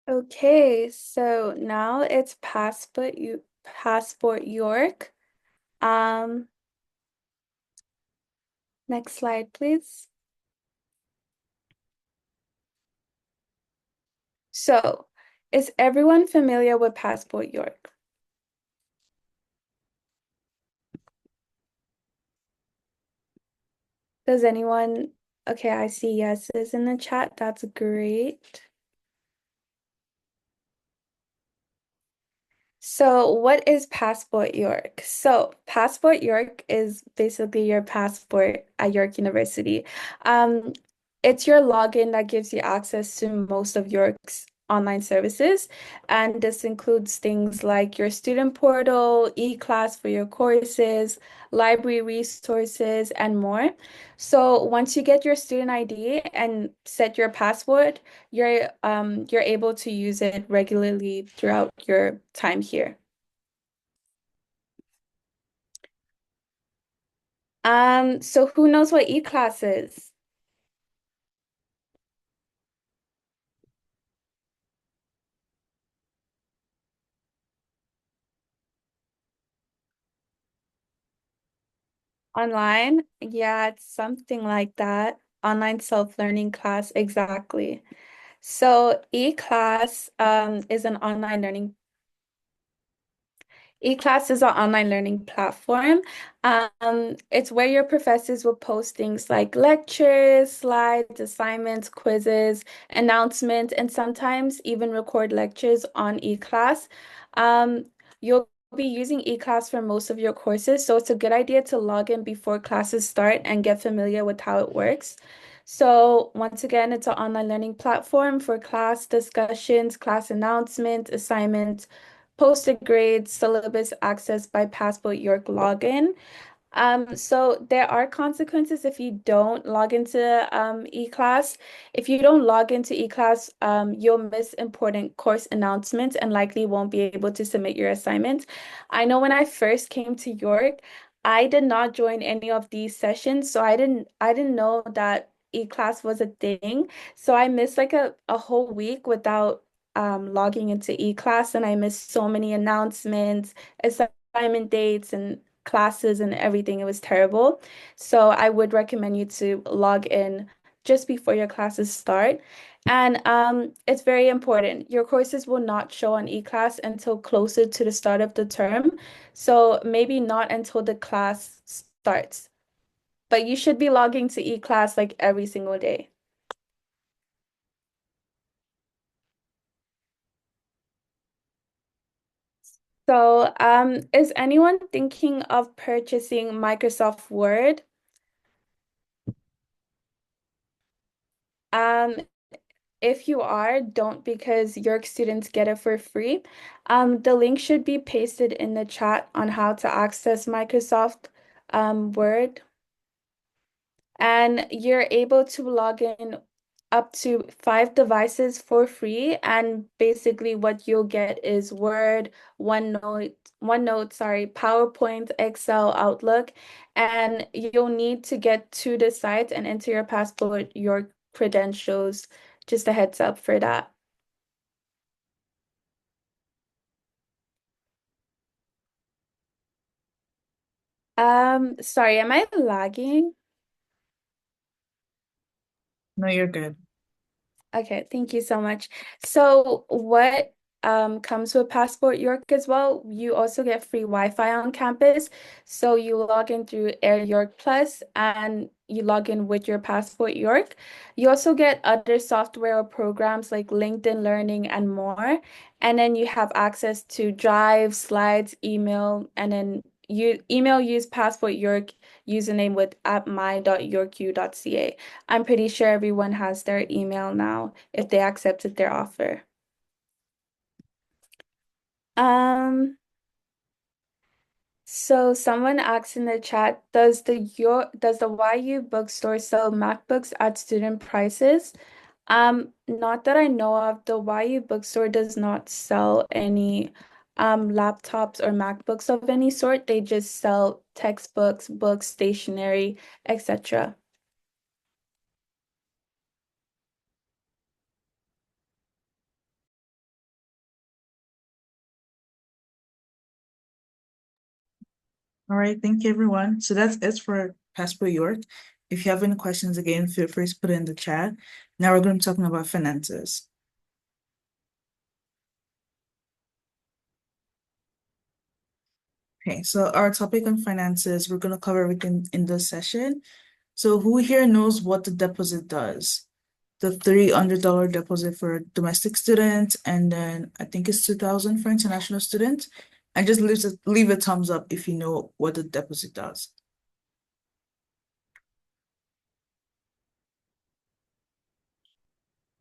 Okay, so now it's Passport York. Next slide, please. So, is everyone familiar with Passport York? Does anyone? Okay, I see yeses in the chat. That's great. So, what is Passport York? So, Passport York is basically your passport at York University. Um, it's your login that gives you access to most of York's online services, and this includes things like your student portal, e-class for your courses, library resources, and more. So, once you get your student ID and set your password, you're able to use it regularly throughout your time here. So who knows what e-class is? Online? Yeah, it's something like that. Online self-learning class, exactly. So e-class is an online learning eClass is an online learning platform. It's where your professors will post things like lectures, slides, assignments, quizzes, announcements, and sometimes even record lectures on eClass. You'll be using eClass for most of your courses, so it's a good idea to log in before classes start and get familiar with how it works. So once again, it's an online learning platform for class discussions, class announcements, assignments, posted grades, syllabus access by Passport York login. So there are consequences if you don't log into eClass. If you don't log into eClass, you'll miss important course announcements and likely won't be able to submit your assignments. I know when I first came to York, I did not join any of these sessions, so I didn't know that eClass was a thing. So I missed like a whole week without logging into eClass, and I missed so many announcements, assignment dates, and classes and everything. It was terrible. So I would recommend you to log in just before your classes start. And it's very important. Your courses will not show on eClass until closer to the start of the term. So maybe not until the class starts. But you should be logging to eClass like every single day. So, is anyone thinking of purchasing Microsoft Word? Um, if you are, don't, because York students get it for free. The link should be pasted in the chat on how to access Microsoft Word. And you're able to log in up to 5 devices for free. And basically what you'll get is Word, OneNote, PowerPoint, Excel, Outlook. And you'll need to get to the site and enter your passport, your credentials. Just a heads up for that. Sorry, am I lagging? No, you're good. Okay, thank you so much. So what comes with Passport York as well, you also get free Wi-Fi on campus. So you log in through Air York Plus and you log in with your Passport York. You also get other software or programs like LinkedIn Learning and more. And then you have access to Drive, Slides, email, and then you use Passport York username with @my.yorku.ca. I'm pretty sure everyone has their email now if they accepted their offer. So someone asked in the chat, does the YU bookstore sell MacBooks at student prices? Not that I know of. The YU bookstore does not sell any laptops or MacBooks of any sort. They just sell textbooks, books, stationery, etc. All right, thank you, everyone. So that's it for Passport York. If you have any questions, again, feel free to put it in the chat. Now we're going to be talking about finances. Okay, so our topic on finances, we're going to cover everything in this session. So who here knows what the deposit does? The $300 deposit for a domestic student, and then I think it's 2,000 for international student. And just leave a thumbs up if you know what the deposit does.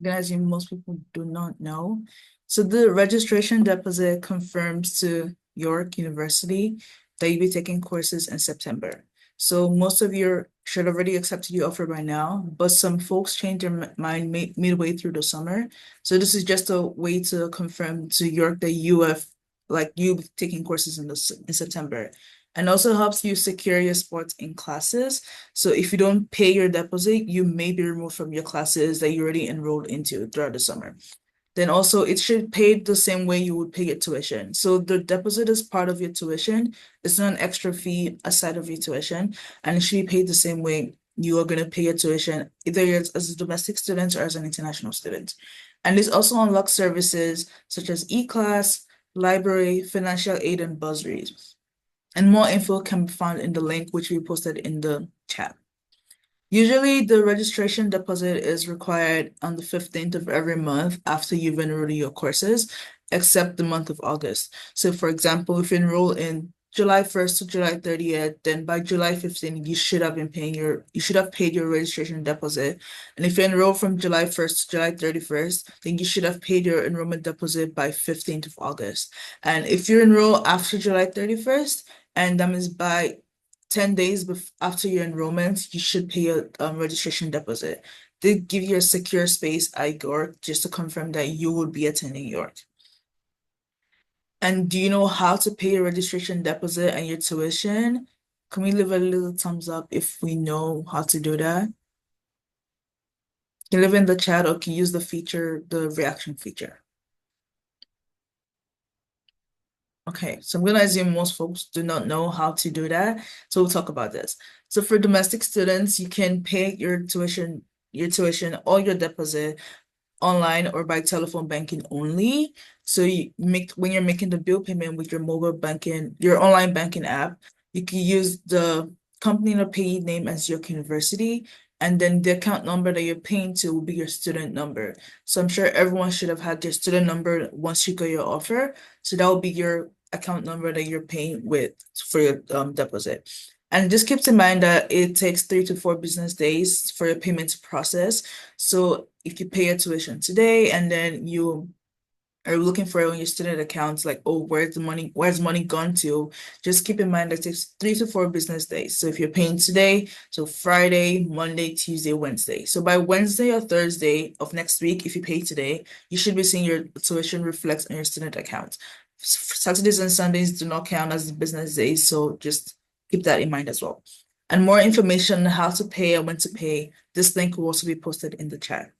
Again, as most people do not know. So the registration deposit confirms to York University that you'll be taking courses in September. So most of you should already accepted your offer by now, but some folks change their mind midway through the summer. So this is just a way to confirm to York that you have, like, you taking courses in September. And also helps you secure your spots in classes. So if you don't pay your deposit, you may be removed from your classes that you already enrolled into throughout the summer. Then also it should pay the same way you would pay your tuition. So the deposit is part of your tuition. It's not an extra fee aside of your tuition, and it should be paid the same way you are going to pay your tuition, either as a domestic student or as an international student. And this also unlocks services such as e-class, library, financial aid, and bursaries. And more info can be found in the link which we posted in the chat. Usually the registration deposit is required on the 15th of every month after you've enrolled in your courses, except the month of August. So for example, if you enroll in July 1st to July 30th, then by July 15th, you should have paid your registration deposit. And if you enroll from July 1st to July 31st, then you should have paid your enrollment deposit by 15th of August. And if you enroll after July 31st, and that means by 10 days after your enrollment, you should pay a registration deposit. They give you a secure space at York just to confirm that you will be attending York. And do you know how to pay your registration deposit and your tuition? Can we leave a little thumbs up if we know how to do that? You can leave in the chat or can use the reaction feature. Okay, so I'm gonna assume most folks do not know how to do that, so we'll talk about this. So for domestic students, you can pay your tuition or your deposit online or by telephone banking only. So when you're making the bill payment with your mobile banking, your online banking app, you can use the company or payee name as your university, and then the account number that you're paying to will be your student number. So I'm sure everyone should have had their student number once you got your offer. So that will be your account number that you're paying with for your deposit. And just keep in mind that it takes 3 to 4 business days for your payment to process. So if you pay your tuition today and then you are looking for it on your student accounts, like, oh, where's money gone to? Just keep in mind that it takes 3 to 4 business days. So if you're paying today, so Friday, Monday, Tuesday, Wednesday. So by Wednesday or Thursday of next week, if you pay today, you should be seeing your tuition reflect on your student account. Saturdays and Sundays do not count as business days, so just keep that in mind as well. And more information on how to pay and when to pay, this link will also be posted in the chat.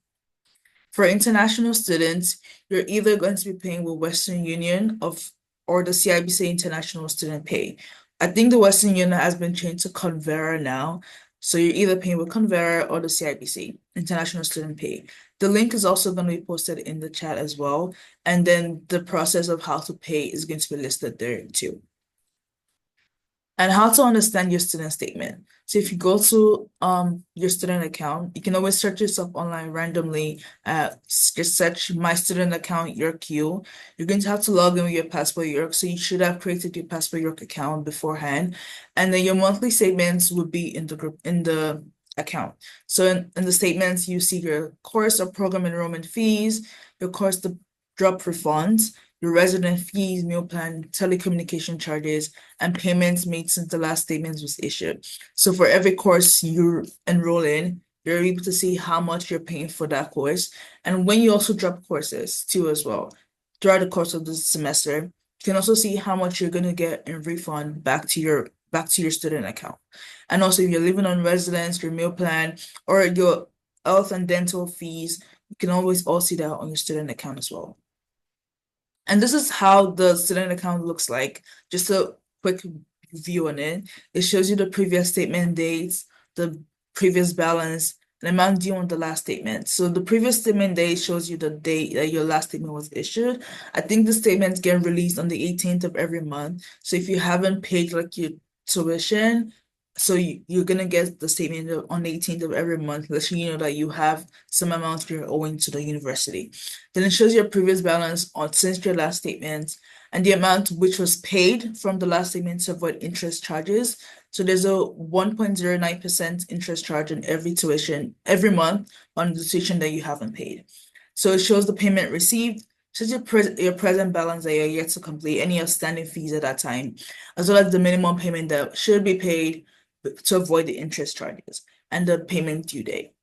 For international students, you're either going to be paying with Western Union or the CIBC International Student Pay. I think the Western Union has been changed to Convera now. So you're either paying with Convera or the CIBC International Student Pay. The link is also going to be posted in the chat as well. And then the process of how to pay is going to be listed there too. And how to understand your student statement. So if you go to your student account, you can always search yourself online randomly. Just search my student account York U. You're going to have to log in with your Passport York. So you should have created your Passport York account beforehand. And then your monthly statements will be in the account. So in the statements, you see your course or program enrollment fees, your course drop refunds, your resident fees, meal plan, telecommunication charges, and payments made since the last statement was issued. So for every course you enroll in, you're able to see how much you're paying for that course. And when you also drop courses too as well, throughout the course of the semester, you can also see how much you're gonna get in refund back to your student account. And also if you're living on residence, your meal plan, or your health and dental fees, you can always all see that on your student account as well. And this is how the student account looks like. Just a quick view on it. It shows you the previous statement dates, the previous balance, and amount due on the last statement. So the previous statement date shows you the date that your last statement was issued. I think the statements get released on the 18th of every month. So if you haven't paid like your tuition, so you're gonna get the statement on the 18th of every month, letting you know that you have some amount you're owing to the university. Then it shows your previous balance since your last statement and the amount which was paid from the last statement to avoid interest charges. So there's a 1.09% interest charge on every tuition every month on the tuition that you haven't paid. So it shows the payment received, shows your present balance that you're yet to complete, any outstanding fees at that time, as well as the minimum payment that should be paid to avoid the interest charges and the payment due date.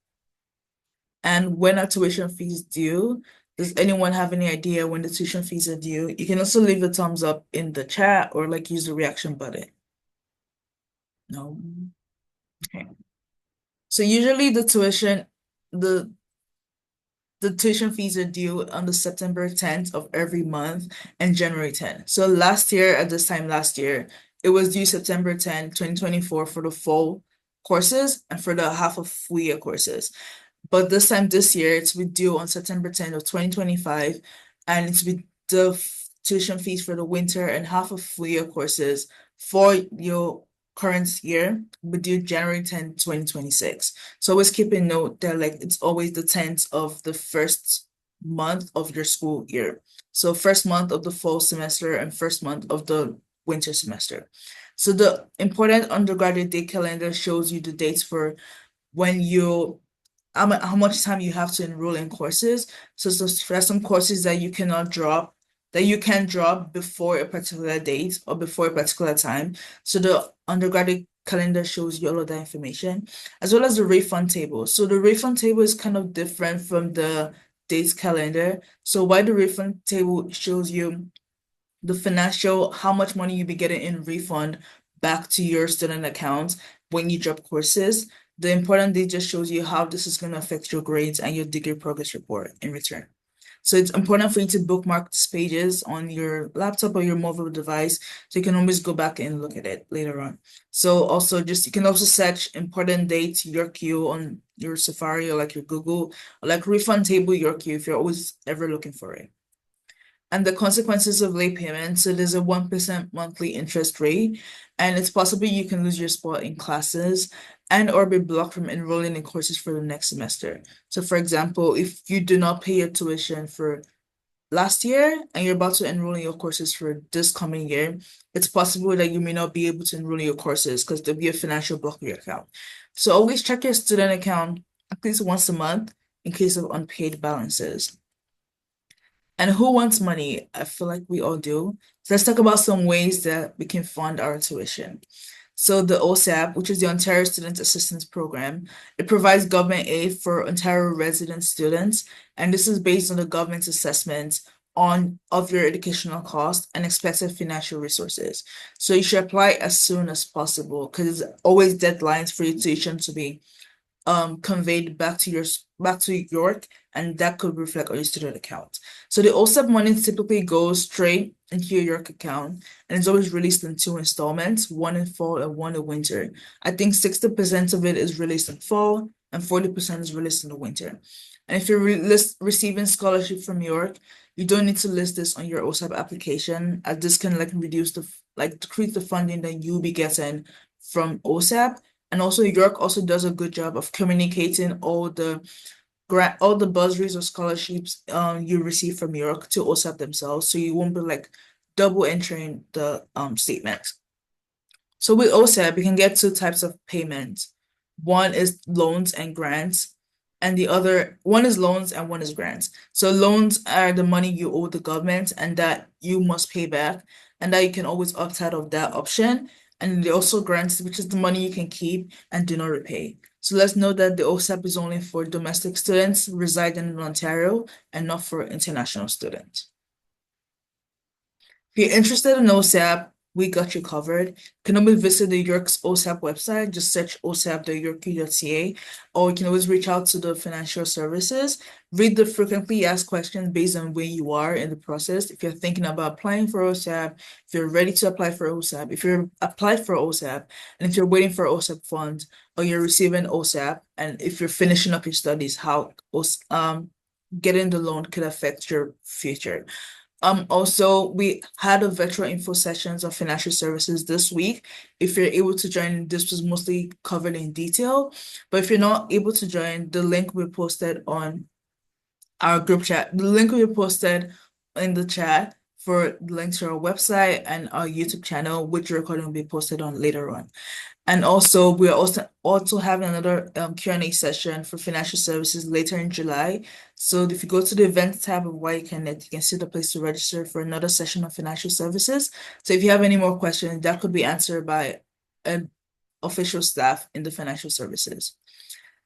And when are tuition fees due? Does anyone have any idea when the tuition fees are due? You can also leave a thumbs up in the chat or like use the reaction button. No. Okay. So usually the tuition fees are due on the September 10th of every month and January 10th. So last year, at this time last year, it was due September 10, 2024 for the full courses and for the half of full year courses. But this time this year, it's due on September 10th of 2025, and it's with the tuition fees for the winter and half of full year courses for your current year will due January 10th, 2026. So always keep a note that like it's always the 10th of the first month of your school year. So first month of the fall semester and first month of the winter semester. So the important undergraduate day calendar shows you the dates for when how much time you have to enroll in courses. So there's some courses that you cannot drop, that you can drop before a particular date or before a particular time. So the undergraduate calendar shows you all of that information, as well as the refund table. So the refund table is kind of different from the dates calendar. So why the refund table shows you the financial, how much money you'll be getting in refund back to your student account when you drop courses. The important date just shows you how this is going to affect your grades and your degree progress report in return. So it's important for you to bookmark these pages on your laptop or your mobile device, so you can always go back and look at it later on. So also you can also search important dates, your queue on your Safari or like your Google, or like refund table, your queue if you're always ever looking for it. And the consequences of late payment. So there's a 1% monthly interest rate, and it's possible you can lose your spot in classes and or be blocked from enrolling in courses for the next semester. So for example, if you do not pay your tuition for last year and you're about to enroll in your courses for this coming year, it's possible that you may not be able to enroll in your courses because there'll be a financial block in your account. So always check your student account at least once a month in case of unpaid balances. And who wants money? I feel like we all do. So let's talk about some ways that we can fund our tuition. So the OSAP, which is the Ontario Student Assistance Program, it provides government aid for Ontario resident students, and this is based on the government's assessment of your educational cost and expected financial resources. So you should apply as soon as possible because there's always deadlines for your tuition to be conveyed back to York, and that could reflect on your student account. So the OSAP money typically goes straight into your York account, and it's always released in 2 installments, one in fall and one in winter. I think 60% of it is released in fall and 40% is released in the winter. And if you're receiving scholarship from York, you don't need to list this on your OSAP application, as this can decrease the funding that you'll be getting from OSAP. And also York also does a good job of communicating all the bursaries or scholarships you receive from York to OSAP themselves, so you won't be double entering the statement. So with OSAP, you can get 2 types of payments. One is loans and grants, and one is loans and one is grants. So loans are the money you owe the government and that you must pay back, and that you can always opt out of that option. And they also grants, which is the money you can keep and do not repay. So let's note that the OSAP is only for domestic students residing in Ontario and not for international students. If you're interested in OSAP, we got you covered. You can always visit the York's OSAP website, just search osap.yorku.ca, or you can always reach out to the financial services. Read the frequently asked questions based on where you are in the process. If you're thinking about applying for OSAP, if you're ready to apply for OSAP, if you're applied for OSAP, and if you're waiting for OSAP funds, or you're receiving OSAP, and if you're finishing up your studies, how getting the loan could affect your future. Also, we had a virtual info sessions of financial services this week. If you're able to join, this was mostly covered in detail. But if you're not able to join, the link we posted on our group chat. The link will be posted in the chat for the link to our website and our YouTube channel, which recording will be posted on later on. And also, we're also having another Q&A session for financial services later in July. So if you go to the events tab of YConnect, you can see the place to register for another session of financial services. So if you have any more questions, that could be answered by an official staff in the financial services.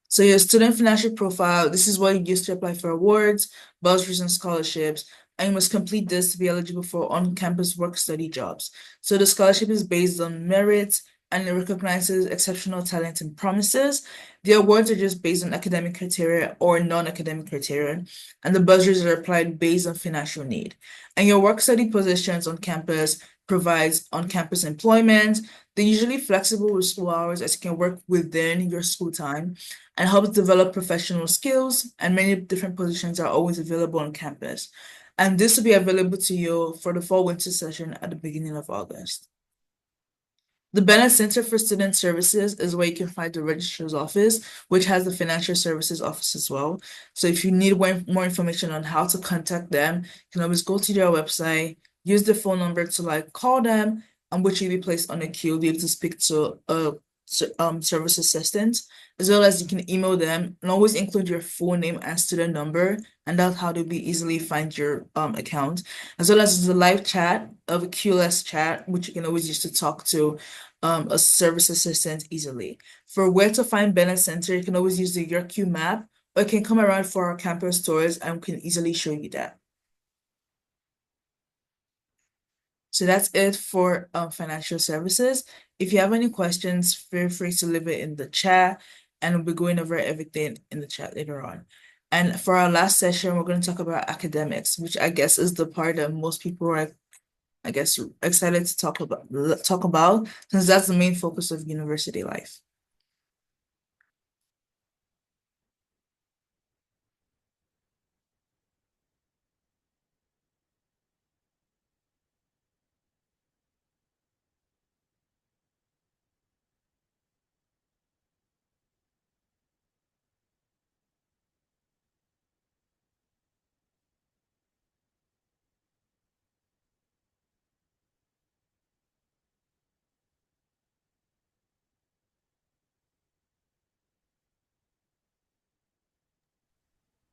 So your student financial profile, this is what you use to apply for awards, bursaries, and scholarships. And you must complete this to be eligible for on-campus work-study jobs. So the scholarship is based on merits, and it recognizes exceptional talent and promises. The awards are just based on academic criteria or non-academic criteria, and the bursaries are applied based on financial need. And your work-study positions on campus provides on-campus employment. They're usually flexible with school hours, as you can work within your school time, and helps develop professional skills, and many different positions are always available on campus. And this will be available to you for the fall-winter session at the beginning of August. The Bennett Center for Student Services is where you can find the registrar's office, which has the financial services office as well. So if you need more information on how to contact them, you can always go to their website, use the phone number to call them, and which you'll be placed on a queue, be able to speak to a service assistant, as well as you can email them and always include your full name and student number, and that's how they'll be easily find your account, as well as the live chat of a QLS chat, which you can always use to talk to a service assistant easily. For where to find Bennett Center, you can always use the YorkQ map, or you can come around for our campus tours and we can easily show you that. So that's it for financial services. If you have any questions, feel free to leave it in the chat, and we'll be going over everything in the chat later on. And for our last session, we're going to talk about academics, which I guess is the part that most people are, I guess, excited to talk about, since that's the main focus of university life.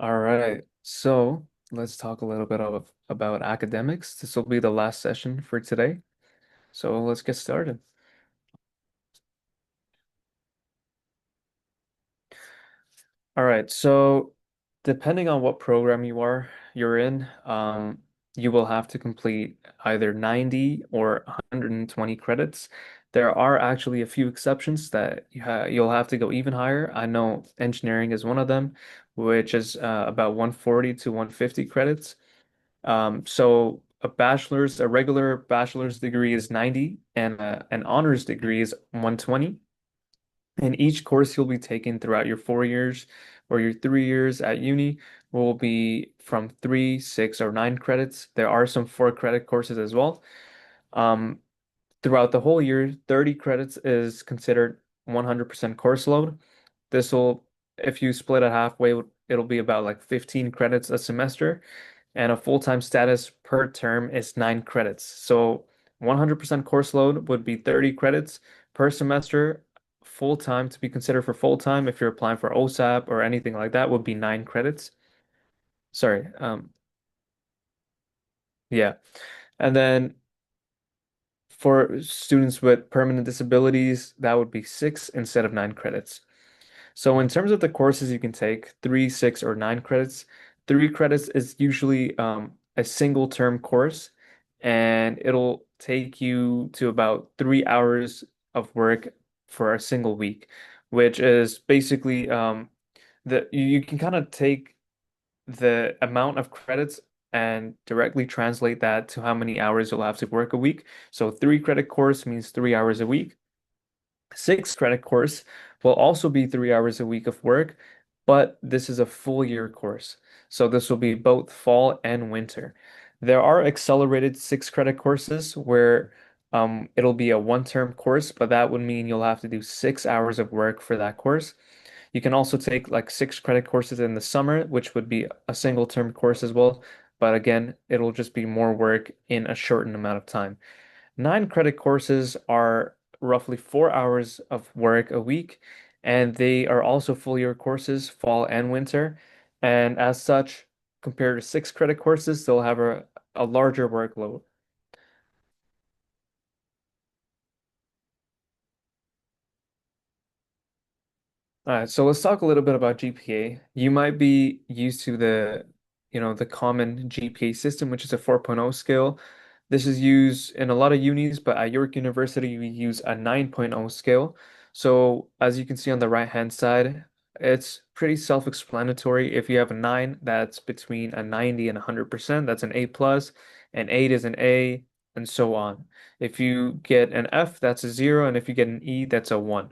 All right. So let's talk a little bit about academics. This will be the last session for today. So let's get started. All right, so depending on what program you're in, you will have to complete either 90 or 120 credits. There are actually a few exceptions that you'll have to go even higher. I know engineering is one of them, which is about 140 to 150 credits. So a regular bachelor's degree is 90, and an honors degree is 120. And each course you'll be taking throughout your 4 years or your 3 years at uni will be from 3, 6, or 9 credits. There are some 4 credit courses as well. Um, Throughout the whole year, 30 credits is considered 100% course load. This will, if you split it halfway, it'll be about like 15 credits a semester, and a full-time status per term is 9 credits. So 100% course load would be 30 credits per semester. Full-time, to be considered for full-time, if you're applying for OSAP or anything like that, would be 9 credits. Sorry, yeah. And then for students with permanent disabilities, that would be 6 instead of 9 credits. So in terms of the courses you can take, 3, 6, or 9 credits, 3 credits is usually a single term course, and it'll take you to about 3 hours of work for a single week, which is basically you can kind of take the amount of credits and directly translate that to how many hours you'll have to work a week. So 3 credit course means 3 hours a week. 6 credit course will also be 3 hours a week of work, but this is a full year course. So this will be both fall and winter. There are accelerated 6 credit courses where it'll be a one-term course, but that would mean you'll have to do 6 hours of work for that course. You can also take like 6 credit courses in the summer, which would be a single term course as well. But again, it'll just be more work in a shortened amount of time. 9 credit courses are roughly 4 hours of work a week, and they are also full year courses, fall and winter. And as such, compared to 6 credit courses, they'll have a larger workload. All right, so let's talk a little bit about GPA. You might be used to the common GPA system, which is a 4.0 scale. This is used in a lot of unis, but at York University, we use a 9.0 scale. So as you can see on the right-hand side, it's pretty self-explanatory. If you have a 9, that's between a 90 and 100%. That's an A plus. An 8 is an A, and so on. If you get an F, that's a 0, and if you get an E, that's a 1.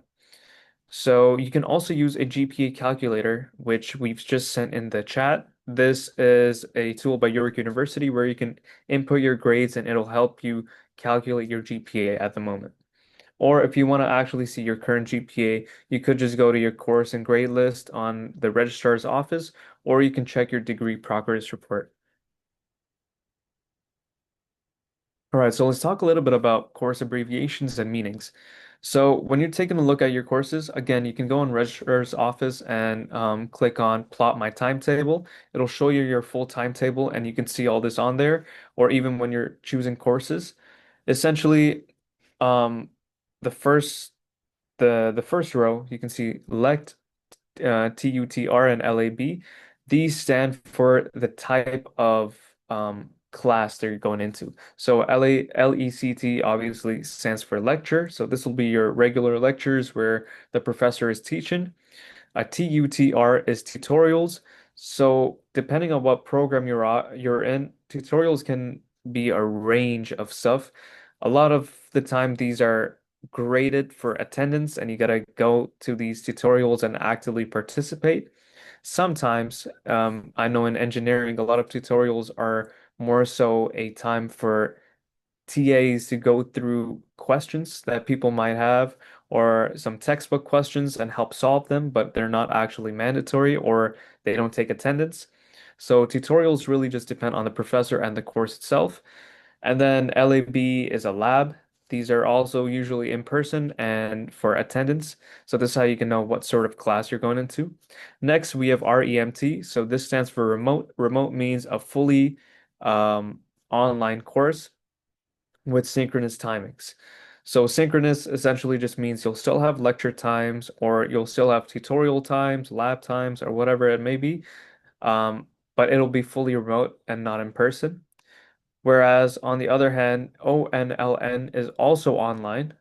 So you can also use a GPA calculator, which we've just sent in the chat. This is a tool by York University where you can input your grades and it'll help you calculate your GPA at the moment. Or if you want to actually see your current GPA, you could just go to your course and grade list on the registrar's office, or you can check your degree progress report. All right, so let's talk a little bit about course abbreviations and meanings. So when you're taking a look at your courses, again, you can go in registrar's office and click on plot my timetable. It'll show you your full timetable and you can see all this on there, or even when you're choosing courses. Essentially, um, the first the first row, you can see elect TUTR and LAB. These stand for the type of class that you're going into. So LECT obviously stands for lecture. So this will be your regular lectures where the professor is teaching. A TUTR is tutorials. So depending on what program you're in, tutorials can be a range of stuff. A lot of the time these are graded for attendance and you gotta go to these tutorials and actively participate. Sometimes, I know in engineering, a lot of tutorials are more so a time for TAs to go through questions that people might have or some textbook questions and help solve them, but they're not actually mandatory or they don't take attendance. So tutorials really just depend on the professor and the course itself. And then LAB is a lab. These are also usually in person and for attendance. So this is how you can know what sort of class you're going into. Next, we have REMT. So this stands for remote. Remote means a fully online course with synchronous timings. So synchronous essentially just means you'll still have lecture times or you'll still have tutorial times, lab times, or whatever it may be, but it'll be fully remote and not in person. Whereas on the other hand, ONLN is also online.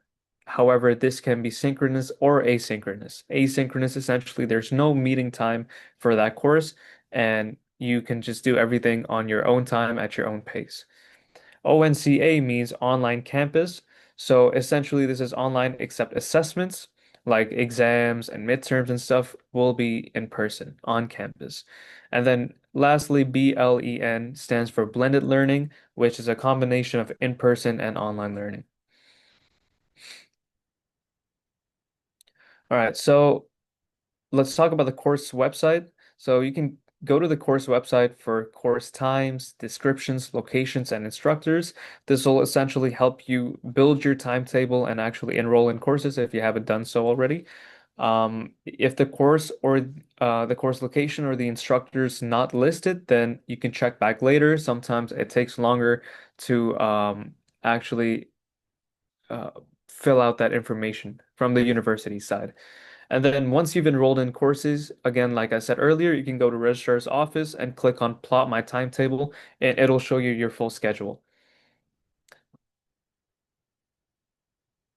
However, this can be synchronous or asynchronous. Asynchronous, essentially, there's no meeting time for that course, and you can just do everything on your own time at your own pace. ONCA means online campus. So essentially, this is online except assessments like exams and midterms and stuff will be in person on campus. And then lastly, BLEN stands for blended learning, which is a combination of in-person and online learning. All right, so let's talk about the course website. So you can go to the course website for course times, descriptions, locations, and instructors. This will essentially help you build your timetable and actually enroll in courses if you haven't done so already. If the course or the course location or the instructor's not listed, then you can check back later. Sometimes it takes longer to actually uh, fill out that information from the university side. And then once you've enrolled in courses, again, like I said earlier, you can go to registrar's office and click on plot my timetable and it'll show you your full schedule.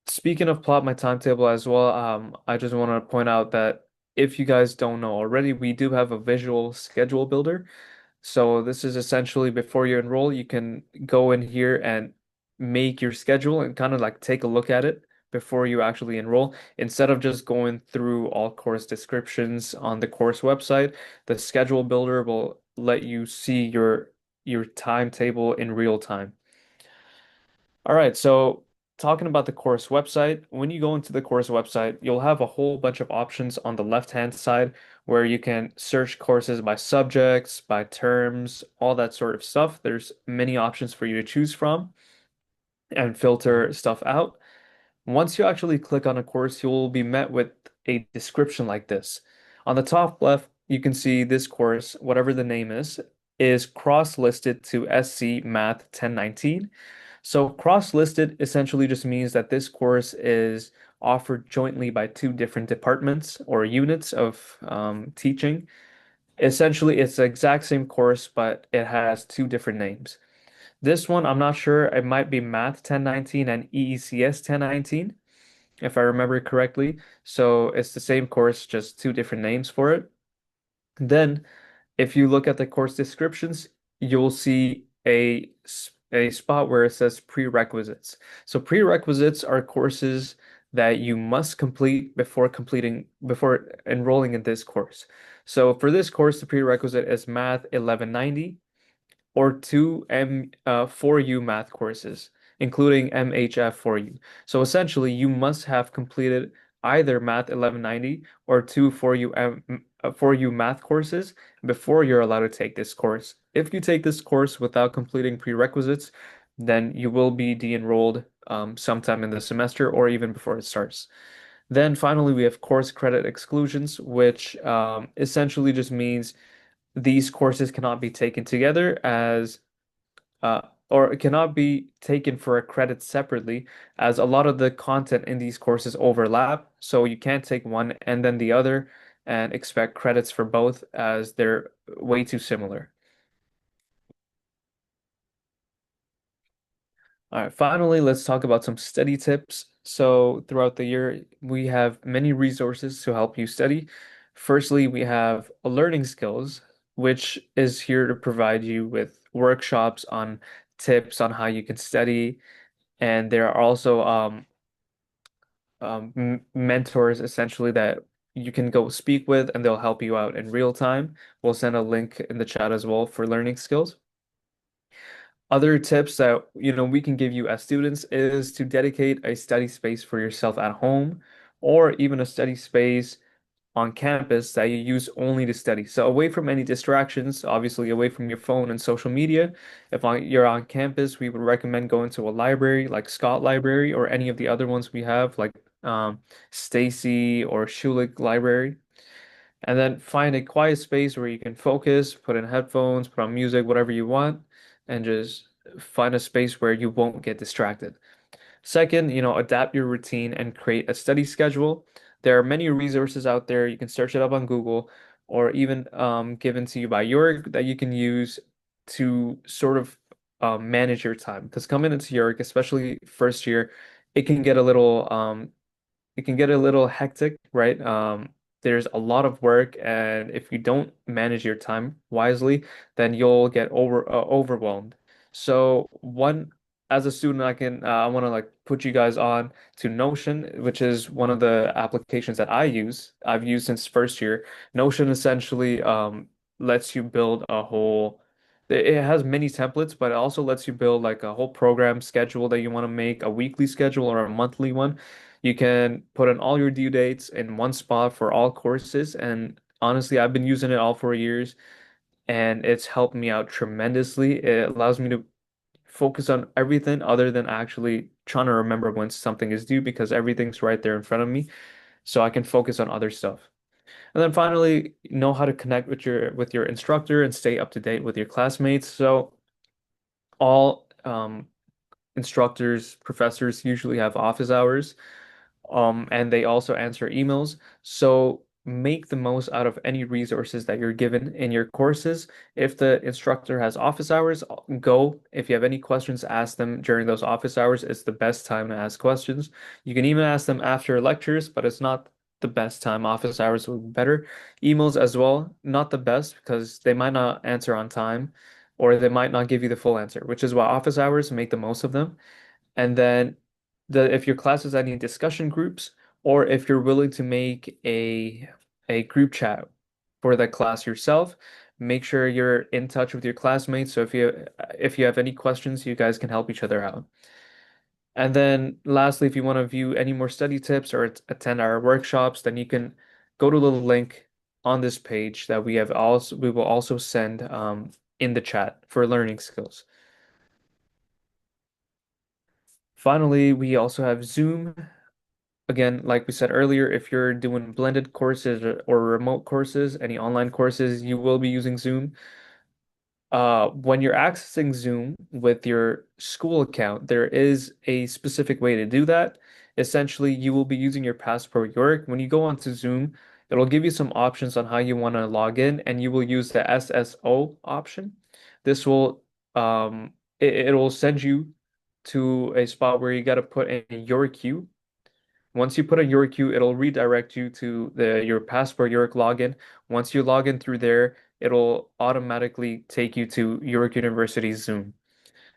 Speaking of plot my timetable as well, I just want to point out that if you guys don't know already, we do have a visual schedule builder. So this is essentially before you enroll, you can go in here and make your schedule and kind of like take a look at it before you actually enroll. Instead of just going through all course descriptions on the course website, the schedule builder will let you see your timetable in real time. All right, so talking about the course website, when you go into the course website, you'll have a whole bunch of options on the left-hand side where you can search courses by subjects, by terms, all that sort of stuff. There's many options for you to choose from and filter stuff out. Once you actually click on a course, you'll be met with a description like this. On the top left, you can see this course, whatever the name is cross-listed to SC Math 1019. So cross-listed essentially just means that this course is offered jointly by two different departments or units of teaching. Essentially, it's the exact same course, but it has two different names. This one, I'm not sure, it might be Math 1019 and EECS 1019, if I remember correctly. So it's the same course, just two different names for it. Then if you look at the course descriptions, you'll see a spot where it says prerequisites. So prerequisites are courses that you must complete before enrolling in this course. So for this course, the prerequisite is Math 1190 or two 4U math courses, including MHF 4U. So essentially, you must have completed either Math 1190 or two 4U math courses before you're allowed to take this course. If you take this course without completing prerequisites, then you will be de-enrolled sometime in the semester or even before it starts. Then finally, we have course credit exclusions, which essentially just means these courses cannot be taken together as uh, or cannot be taken for a credit separately, as a lot of the content in these courses overlap. So you can't take one and then the other and expect credits for both as they're way too similar. All right, finally, let's talk about some study tips. So throughout the year, we have many resources to help you study. Firstly, we have learning skills, which is here to provide you with workshops on tips on how you can study. And there are also mentors essentially that you can go speak with, and they'll help you out in real time. We'll send a link in the chat as well for learning skills. Other tips that we can give you as students is to dedicate a study space for yourself at home, or even a study space on campus that you use only to study. So away from any distractions, obviously away from your phone and social media. You're on campus, we would recommend going to a library like Scott Library or any of the other ones we have, like Stacy or Schulich Library. And then find a quiet space where you can focus, put in headphones, put on music, whatever you want, and just find a space where you won't get distracted. Second, adapt your routine and create a study schedule. There are many resources out there. You can search it up on Google, or even given to you by York, that you can use to sort of manage your time. Because coming into York, especially first year, it can get a little hectic, right? There's a lot of work, and if you don't manage your time wisely, then you'll get overwhelmed. So as a student, I want to like put you guys on to Notion, which is one of the applications that I've used since first year. Notion essentially lets you build a whole. It has many templates, but it also lets you build like a whole program schedule that you want to make, a weekly schedule or a monthly one. You can put in all your due dates in one spot for all courses. And honestly, I've been using it all for years, and it's helped me out tremendously. It allows me to focus on everything other than actually trying to remember when something is due, because everything's right there in front of me. So I can focus on other stuff. And then finally, know how to connect with your instructor and stay up to date with your classmates. So all instructors, professors usually have office hours, and they also answer emails. So make the most out of any resources that you're given in your courses. If the instructor has office hours, go. If you have any questions, ask them during those office hours. It's the best time to ask questions. You can even ask them after lectures, but it's not the best time. Office hours would be better. Emails as well, not the best, because they might not answer on time, or they might not give you the full answer, which is why office hours, make the most of them. And then if your class has any discussion groups, or if you're willing to make a group chat for that class yourself, make sure you're in touch with your classmates. So if you have any questions, you guys can help each other out. And then lastly, if you want to view any more study tips or attend our workshops, then you can go to the link on this page that we will also send in the chat for learning skills. Finally, we also have Zoom. Again, like we said earlier, if you're doing blended courses or remote courses, any online courses, you will be using Zoom. When you're accessing Zoom with your school account, there is a specific way to do that. Essentially, you will be using your Passport York. When you go onto Zoom, it'll give you some options on how you want to log in, and you will use the SSO option. This will it will send you to a spot where you got to put in your queue. Once you put in your queue, it'll redirect you to your Passport York login. Once you log in through there, it'll automatically take you to York University's Zoom.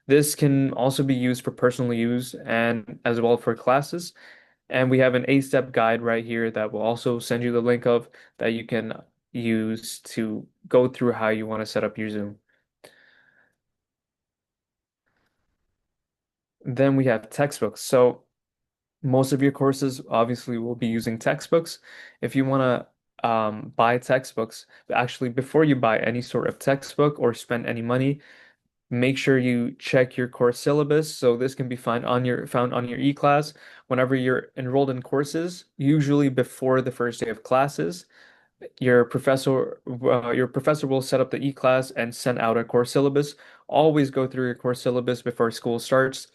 This can also be used for personal use and as well for classes. And we have an 8-step guide right here that will also send you the link of that you can use to go through how you want to set up your Zoom. Then we have textbooks. So most of your courses obviously will be using textbooks. If you want to buy textbooks, actually, before you buy any sort of textbook or spend any money, make sure you check your course syllabus. So this can be found on your e-class whenever you're enrolled in courses, usually before the first day of classes. Your professor will set up the e-class and send out a course syllabus. Always go through your course syllabus before school starts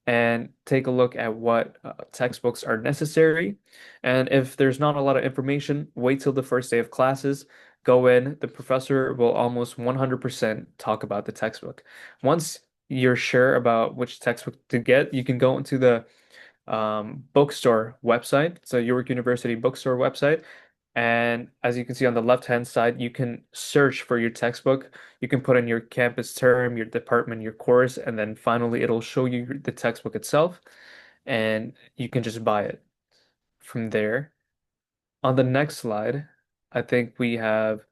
and take a look at what textbooks are necessary. And if there's not a lot of information, wait till the first day of classes. Go in, the professor will almost 100% talk about the textbook. Once you're sure about which textbook to get, you can go into the bookstore website, so York University bookstore website, And as you can see on the left-hand side, you can search for your textbook. You can put in your campus term, your department, your course, and then finally it'll show you the textbook itself, and you can just buy it from there. On the next slide, I think we have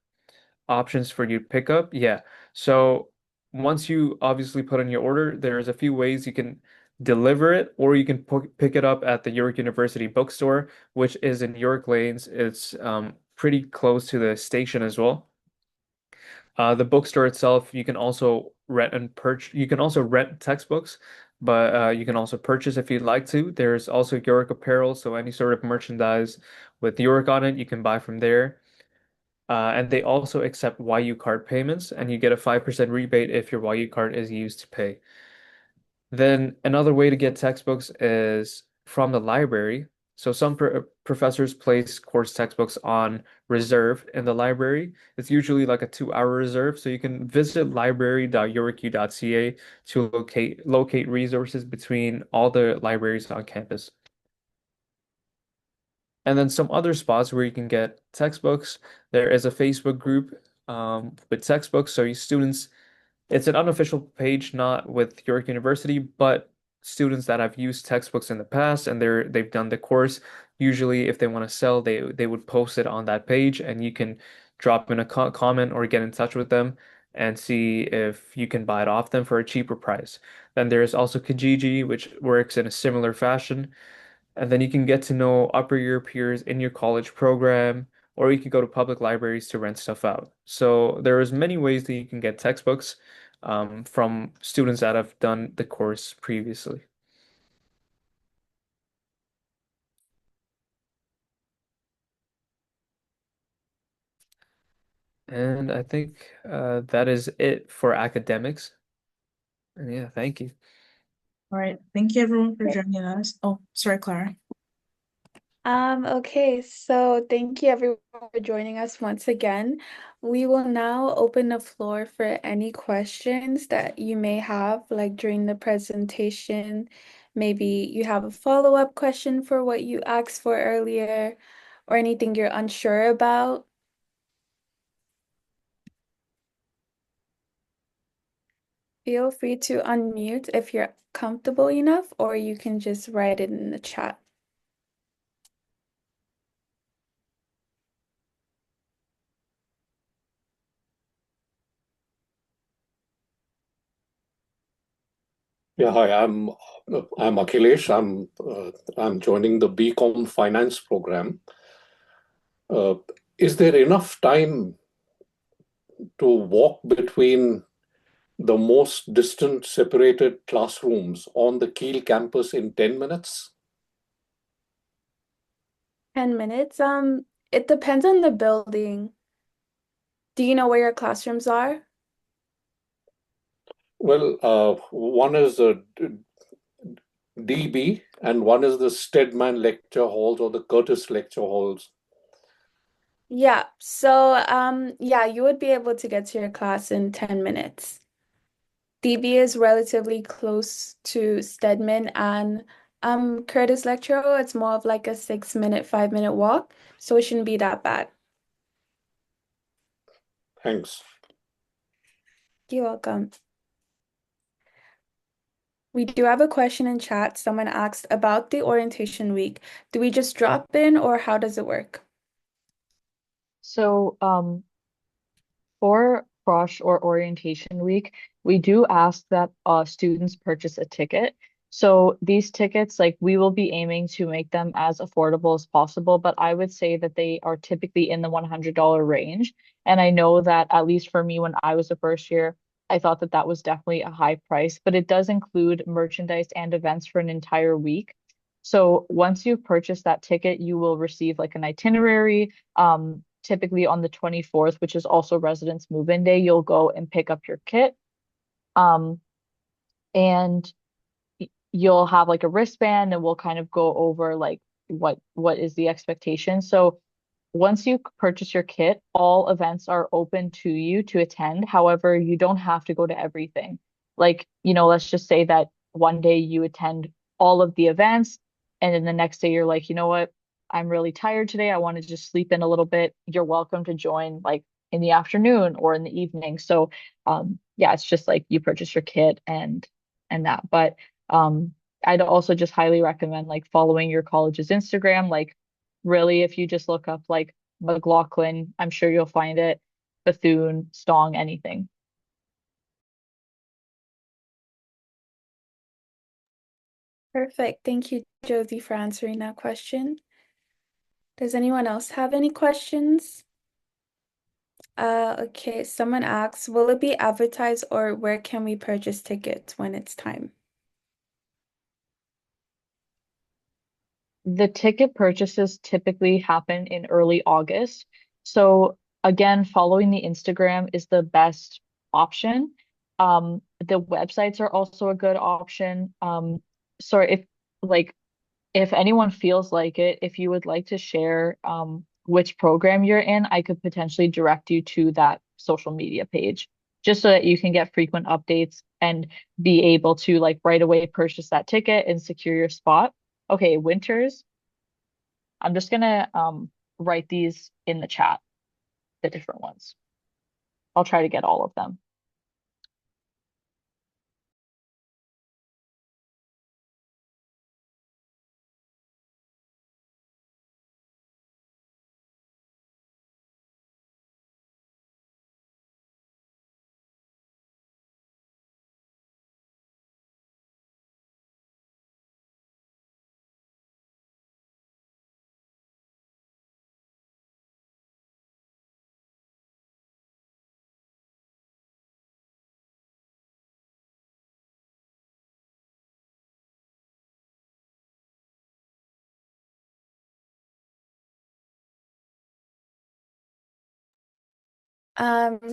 options for you to pick up. Yeah. So once you obviously put in your order, there's a few ways you can deliver it, or you can pick it up at the York University bookstore, which is in York Lanes. It's pretty close to the station as well. The bookstore itself, you can also rent and purchase. You can also rent textbooks, but you can also purchase if you'd like to. There's also York apparel, so any sort of merchandise with York on it, you can buy from there. And they also accept YU card payments, and you get a 5% rebate if your YU card is used to pay. Then another way to get textbooks is from the library. So some professors place course textbooks on reserve in the library. It's usually like a 2-hour reserve, so you can visit library.yorku.ca to locate resources between all the libraries on campus. And then some other spots where you can get textbooks. There is a Facebook group with textbooks. So you students, it's an unofficial page, not with York University, but students that have used textbooks in the past and they've done the course. Usually, if they want to sell, they would post it on that page, and you can drop in a comment or get in touch with them and see if you can buy it off them for a cheaper price. Then there's also Kijiji, which works in a similar fashion. And then you can get to know upper year peers in your college program, or you can go to public libraries to rent stuff out. So there's many ways that you can get textbooks from students that have done the course previously. And I think that is it for academics. And yeah, thank you. All right. Thank you everyone for joining us. Oh, sorry, Clara. Okay, so thank you everyone for joining us once again. We will now open the floor for any questions that you may have, like during the presentation. Maybe you have a follow-up question for what you asked for earlier, or anything you're unsure about. Feel free to unmute if you're comfortable enough, or you can just write it in the chat. Yeah, hi, I'm Akhilesh. I'm joining the BCom Finance program. Is there enough time to walk between the most distant separated classrooms on the Kiel campus in 10 minutes? 10 minutes. It depends on the building. Do you know where your classrooms are? Well, one is a DB and one is the Stedman lecture halls or the Curtis lecture halls. Yeah, so yeah, you would be able to get to your class in 10 minutes. DB is relatively close to Stedman and Curtis Lecture Hall. It's more of like a 6-minute, 5-minute walk, so it shouldn't be that bad. Thanks. You're welcome. We do have a question in chat. Someone asked about the orientation week. Do we just drop in or how does it work? So, for Frosh or orientation week, we do ask that students purchase a ticket. So these tickets, like we will be aiming to make them as affordable as possible, but I would say that they are typically in the $100 range. And I know that at least for me, when I was a first year, I thought that that was definitely a high price, but it does include merchandise and events for an entire week. So once you've purchased that ticket, you will receive like an itinerary. Typically on the 24th, which is also residents move-in day, you'll go and pick up your kit. And you'll have like a wristband and we'll kind of go over like what is the expectation. So once you purchase your kit, all events are open to you to attend. However, you don't have to go to everything. Like, let's just say that one day you attend all of the events, and then the next day you're like, you know what? I'm really tired today. I want to just sleep in a little bit. You're welcome to join like in the afternoon or in the evening. So yeah, it's just like you purchase your kit and that. But I'd also just highly recommend like following your college's Instagram. Like really, if you just look up like McLaughlin, I'm sure you'll find it. Bethune, Stong, anything. Perfect. Thank you, Josie, for answering that question. Does anyone else have any questions? Okay, someone asks, will it be advertised or where can we purchase tickets when it's time? The ticket purchases typically happen in early August. So again, following the Instagram is the best option. The websites are also a good option. So like if anyone feels like it, if you would like to share which program you're in, I could potentially direct you to that social media page just so that you can get frequent updates and be able to like right away purchase that ticket and secure your spot. Okay, winters. I'm just gonna write these in the chat, the different ones. I'll try to get all of them.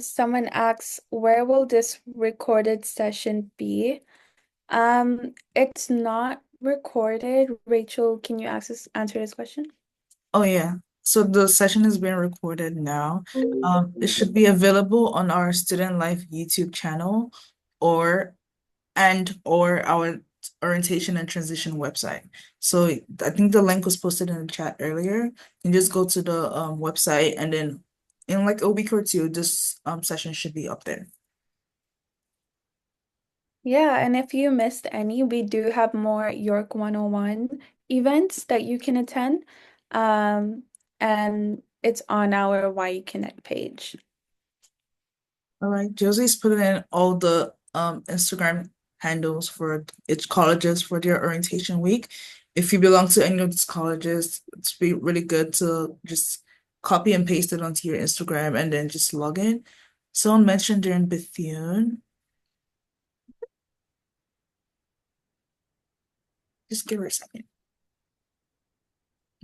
Someone asks, where will this recorded session be? It's not recorded. Rachel, can you answer this question? Oh yeah. So the session is being recorded now. It should be available on our Student Life YouTube channel or or our orientation and transition website. So I think the link was posted in the chat earlier. You can just go to the website and then in like a week or two, this session should be up there. Yeah, and if you missed any, we do have more York 101 events that you can attend. And it's on our YE Connect page. All right, Josie's putting in all the Instagram handles for each colleges for their orientation week. If you belong to any of these colleges, it's be really good to just copy and paste it onto your Instagram and then just log in. Someone mentioned during Bethune. Just give her a second.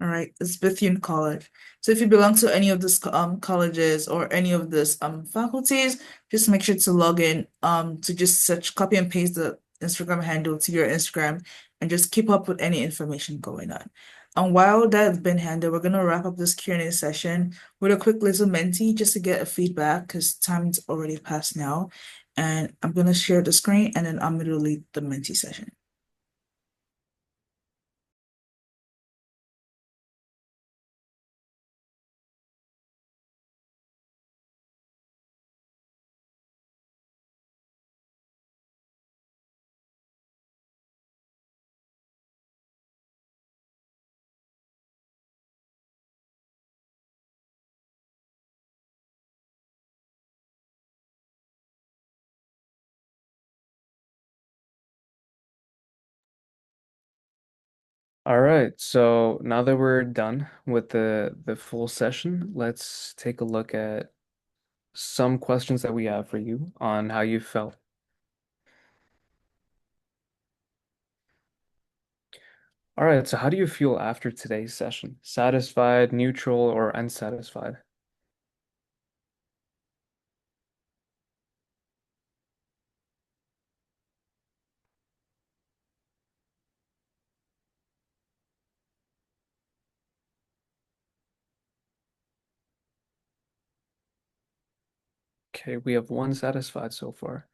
All right, it's Bethune College. So if you belong to any of these colleges or any of this faculties, just make sure to log in to just search, copy and paste the Instagram handle to your Instagram and just keep up with any information going on. And while that's been handled, we're gonna wrap up this Q&A session with a quick little Menti just to get a feedback because time's already passed now. And I'm gonna share the screen and then I'm gonna lead the Menti session. All right, so now that we're done with the full session, let's take a look at some questions that we have for you on how you felt. All right, so how do you feel after today's session? Satisfied, neutral, or unsatisfied? Okay, we have one satisfied so far.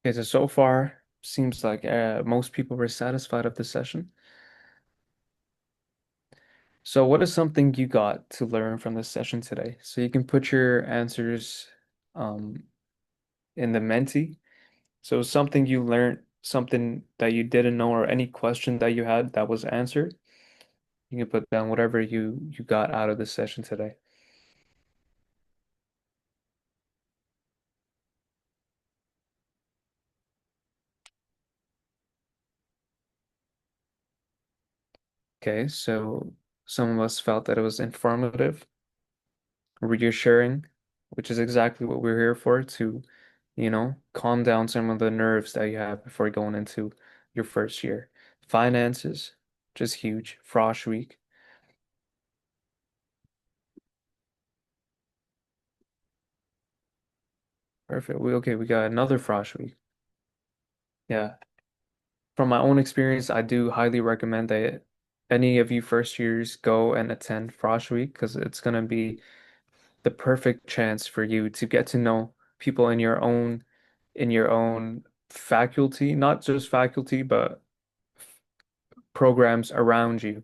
Okay, so far seems like most people were satisfied of the session. So what is something you got to learn from this session today? So you can put your answers um, in the Menti. So something you learned, something that you didn't know, or any question that you had that was answered. You can put down whatever you got out of this session today. Okay, so some of us felt that it was informative, reassuring, which is exactly what we're here for, to, calm down some of the nerves that you have before going into your first year. Finances, just huge. Frosh week. Perfect. We got another Frosh week. Yeah. From my own experience, I do highly recommend that any of you first years go and attend Frosh Week because it's gonna be the perfect chance for you to get to know people in your own faculty, not just faculty, but programs around you,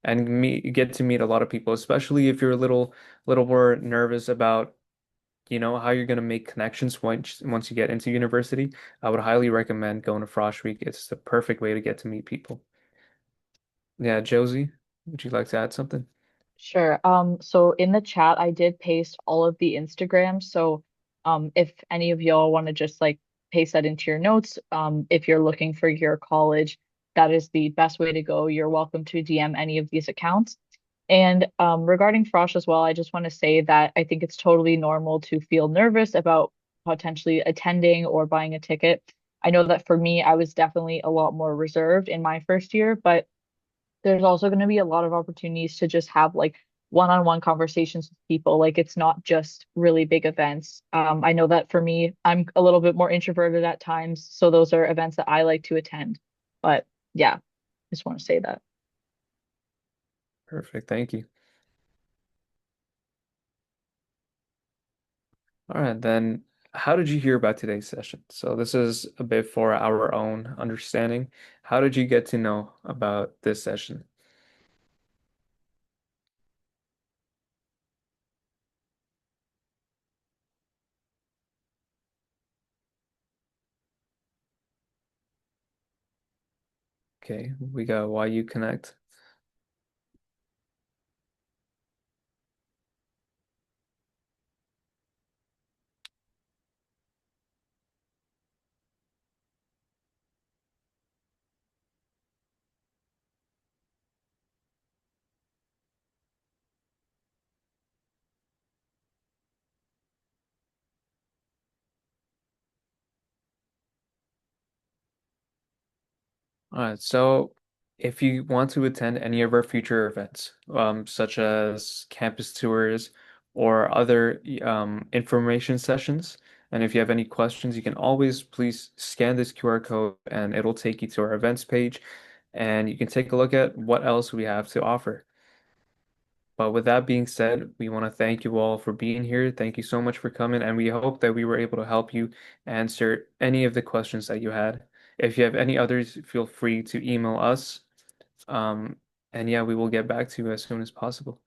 and get to meet a lot of people, especially if you're a little more nervous about, how you're gonna make connections once you get into university. I would highly recommend going to Frosh Week. It's the perfect way to get to meet people. Yeah, Josie, would you like to add something? Sure. So in the chat, I did paste all of the Instagrams. So, if any of y'all want to just like paste that into your notes, if you're looking for your college, that is the best way to go. You're welcome to DM any of these accounts. And regarding Frosh as well, I just want to say that I think it's totally normal to feel nervous about potentially attending or buying a ticket. I know that for me, I was definitely a lot more reserved in my first year, but there's also going to be a lot of opportunities to just have like one-on-one conversations with people. Like it's not just really big events. I know that for me, I'm a little bit more introverted at times, so those are events that I like to attend. But yeah, just want to say that. Perfect, thank you. All right, then how did you hear about today's session? So this is a bit for our own understanding. How did you get to know about this session? Okay, we got Why You Connect. All right, so if you want to attend any of our future events, such as campus tours or other information sessions, and if you have any questions, you can always please scan this QR code and it'll take you to our events page, and you can take a look at what else we have to offer. But with that being said, we want to thank you all for being here. Thank you so much for coming, and we hope that we were able to help you answer any of the questions that you had. If you have any others, feel free to email us. Um, and yeah, we will get back to you as soon as possible.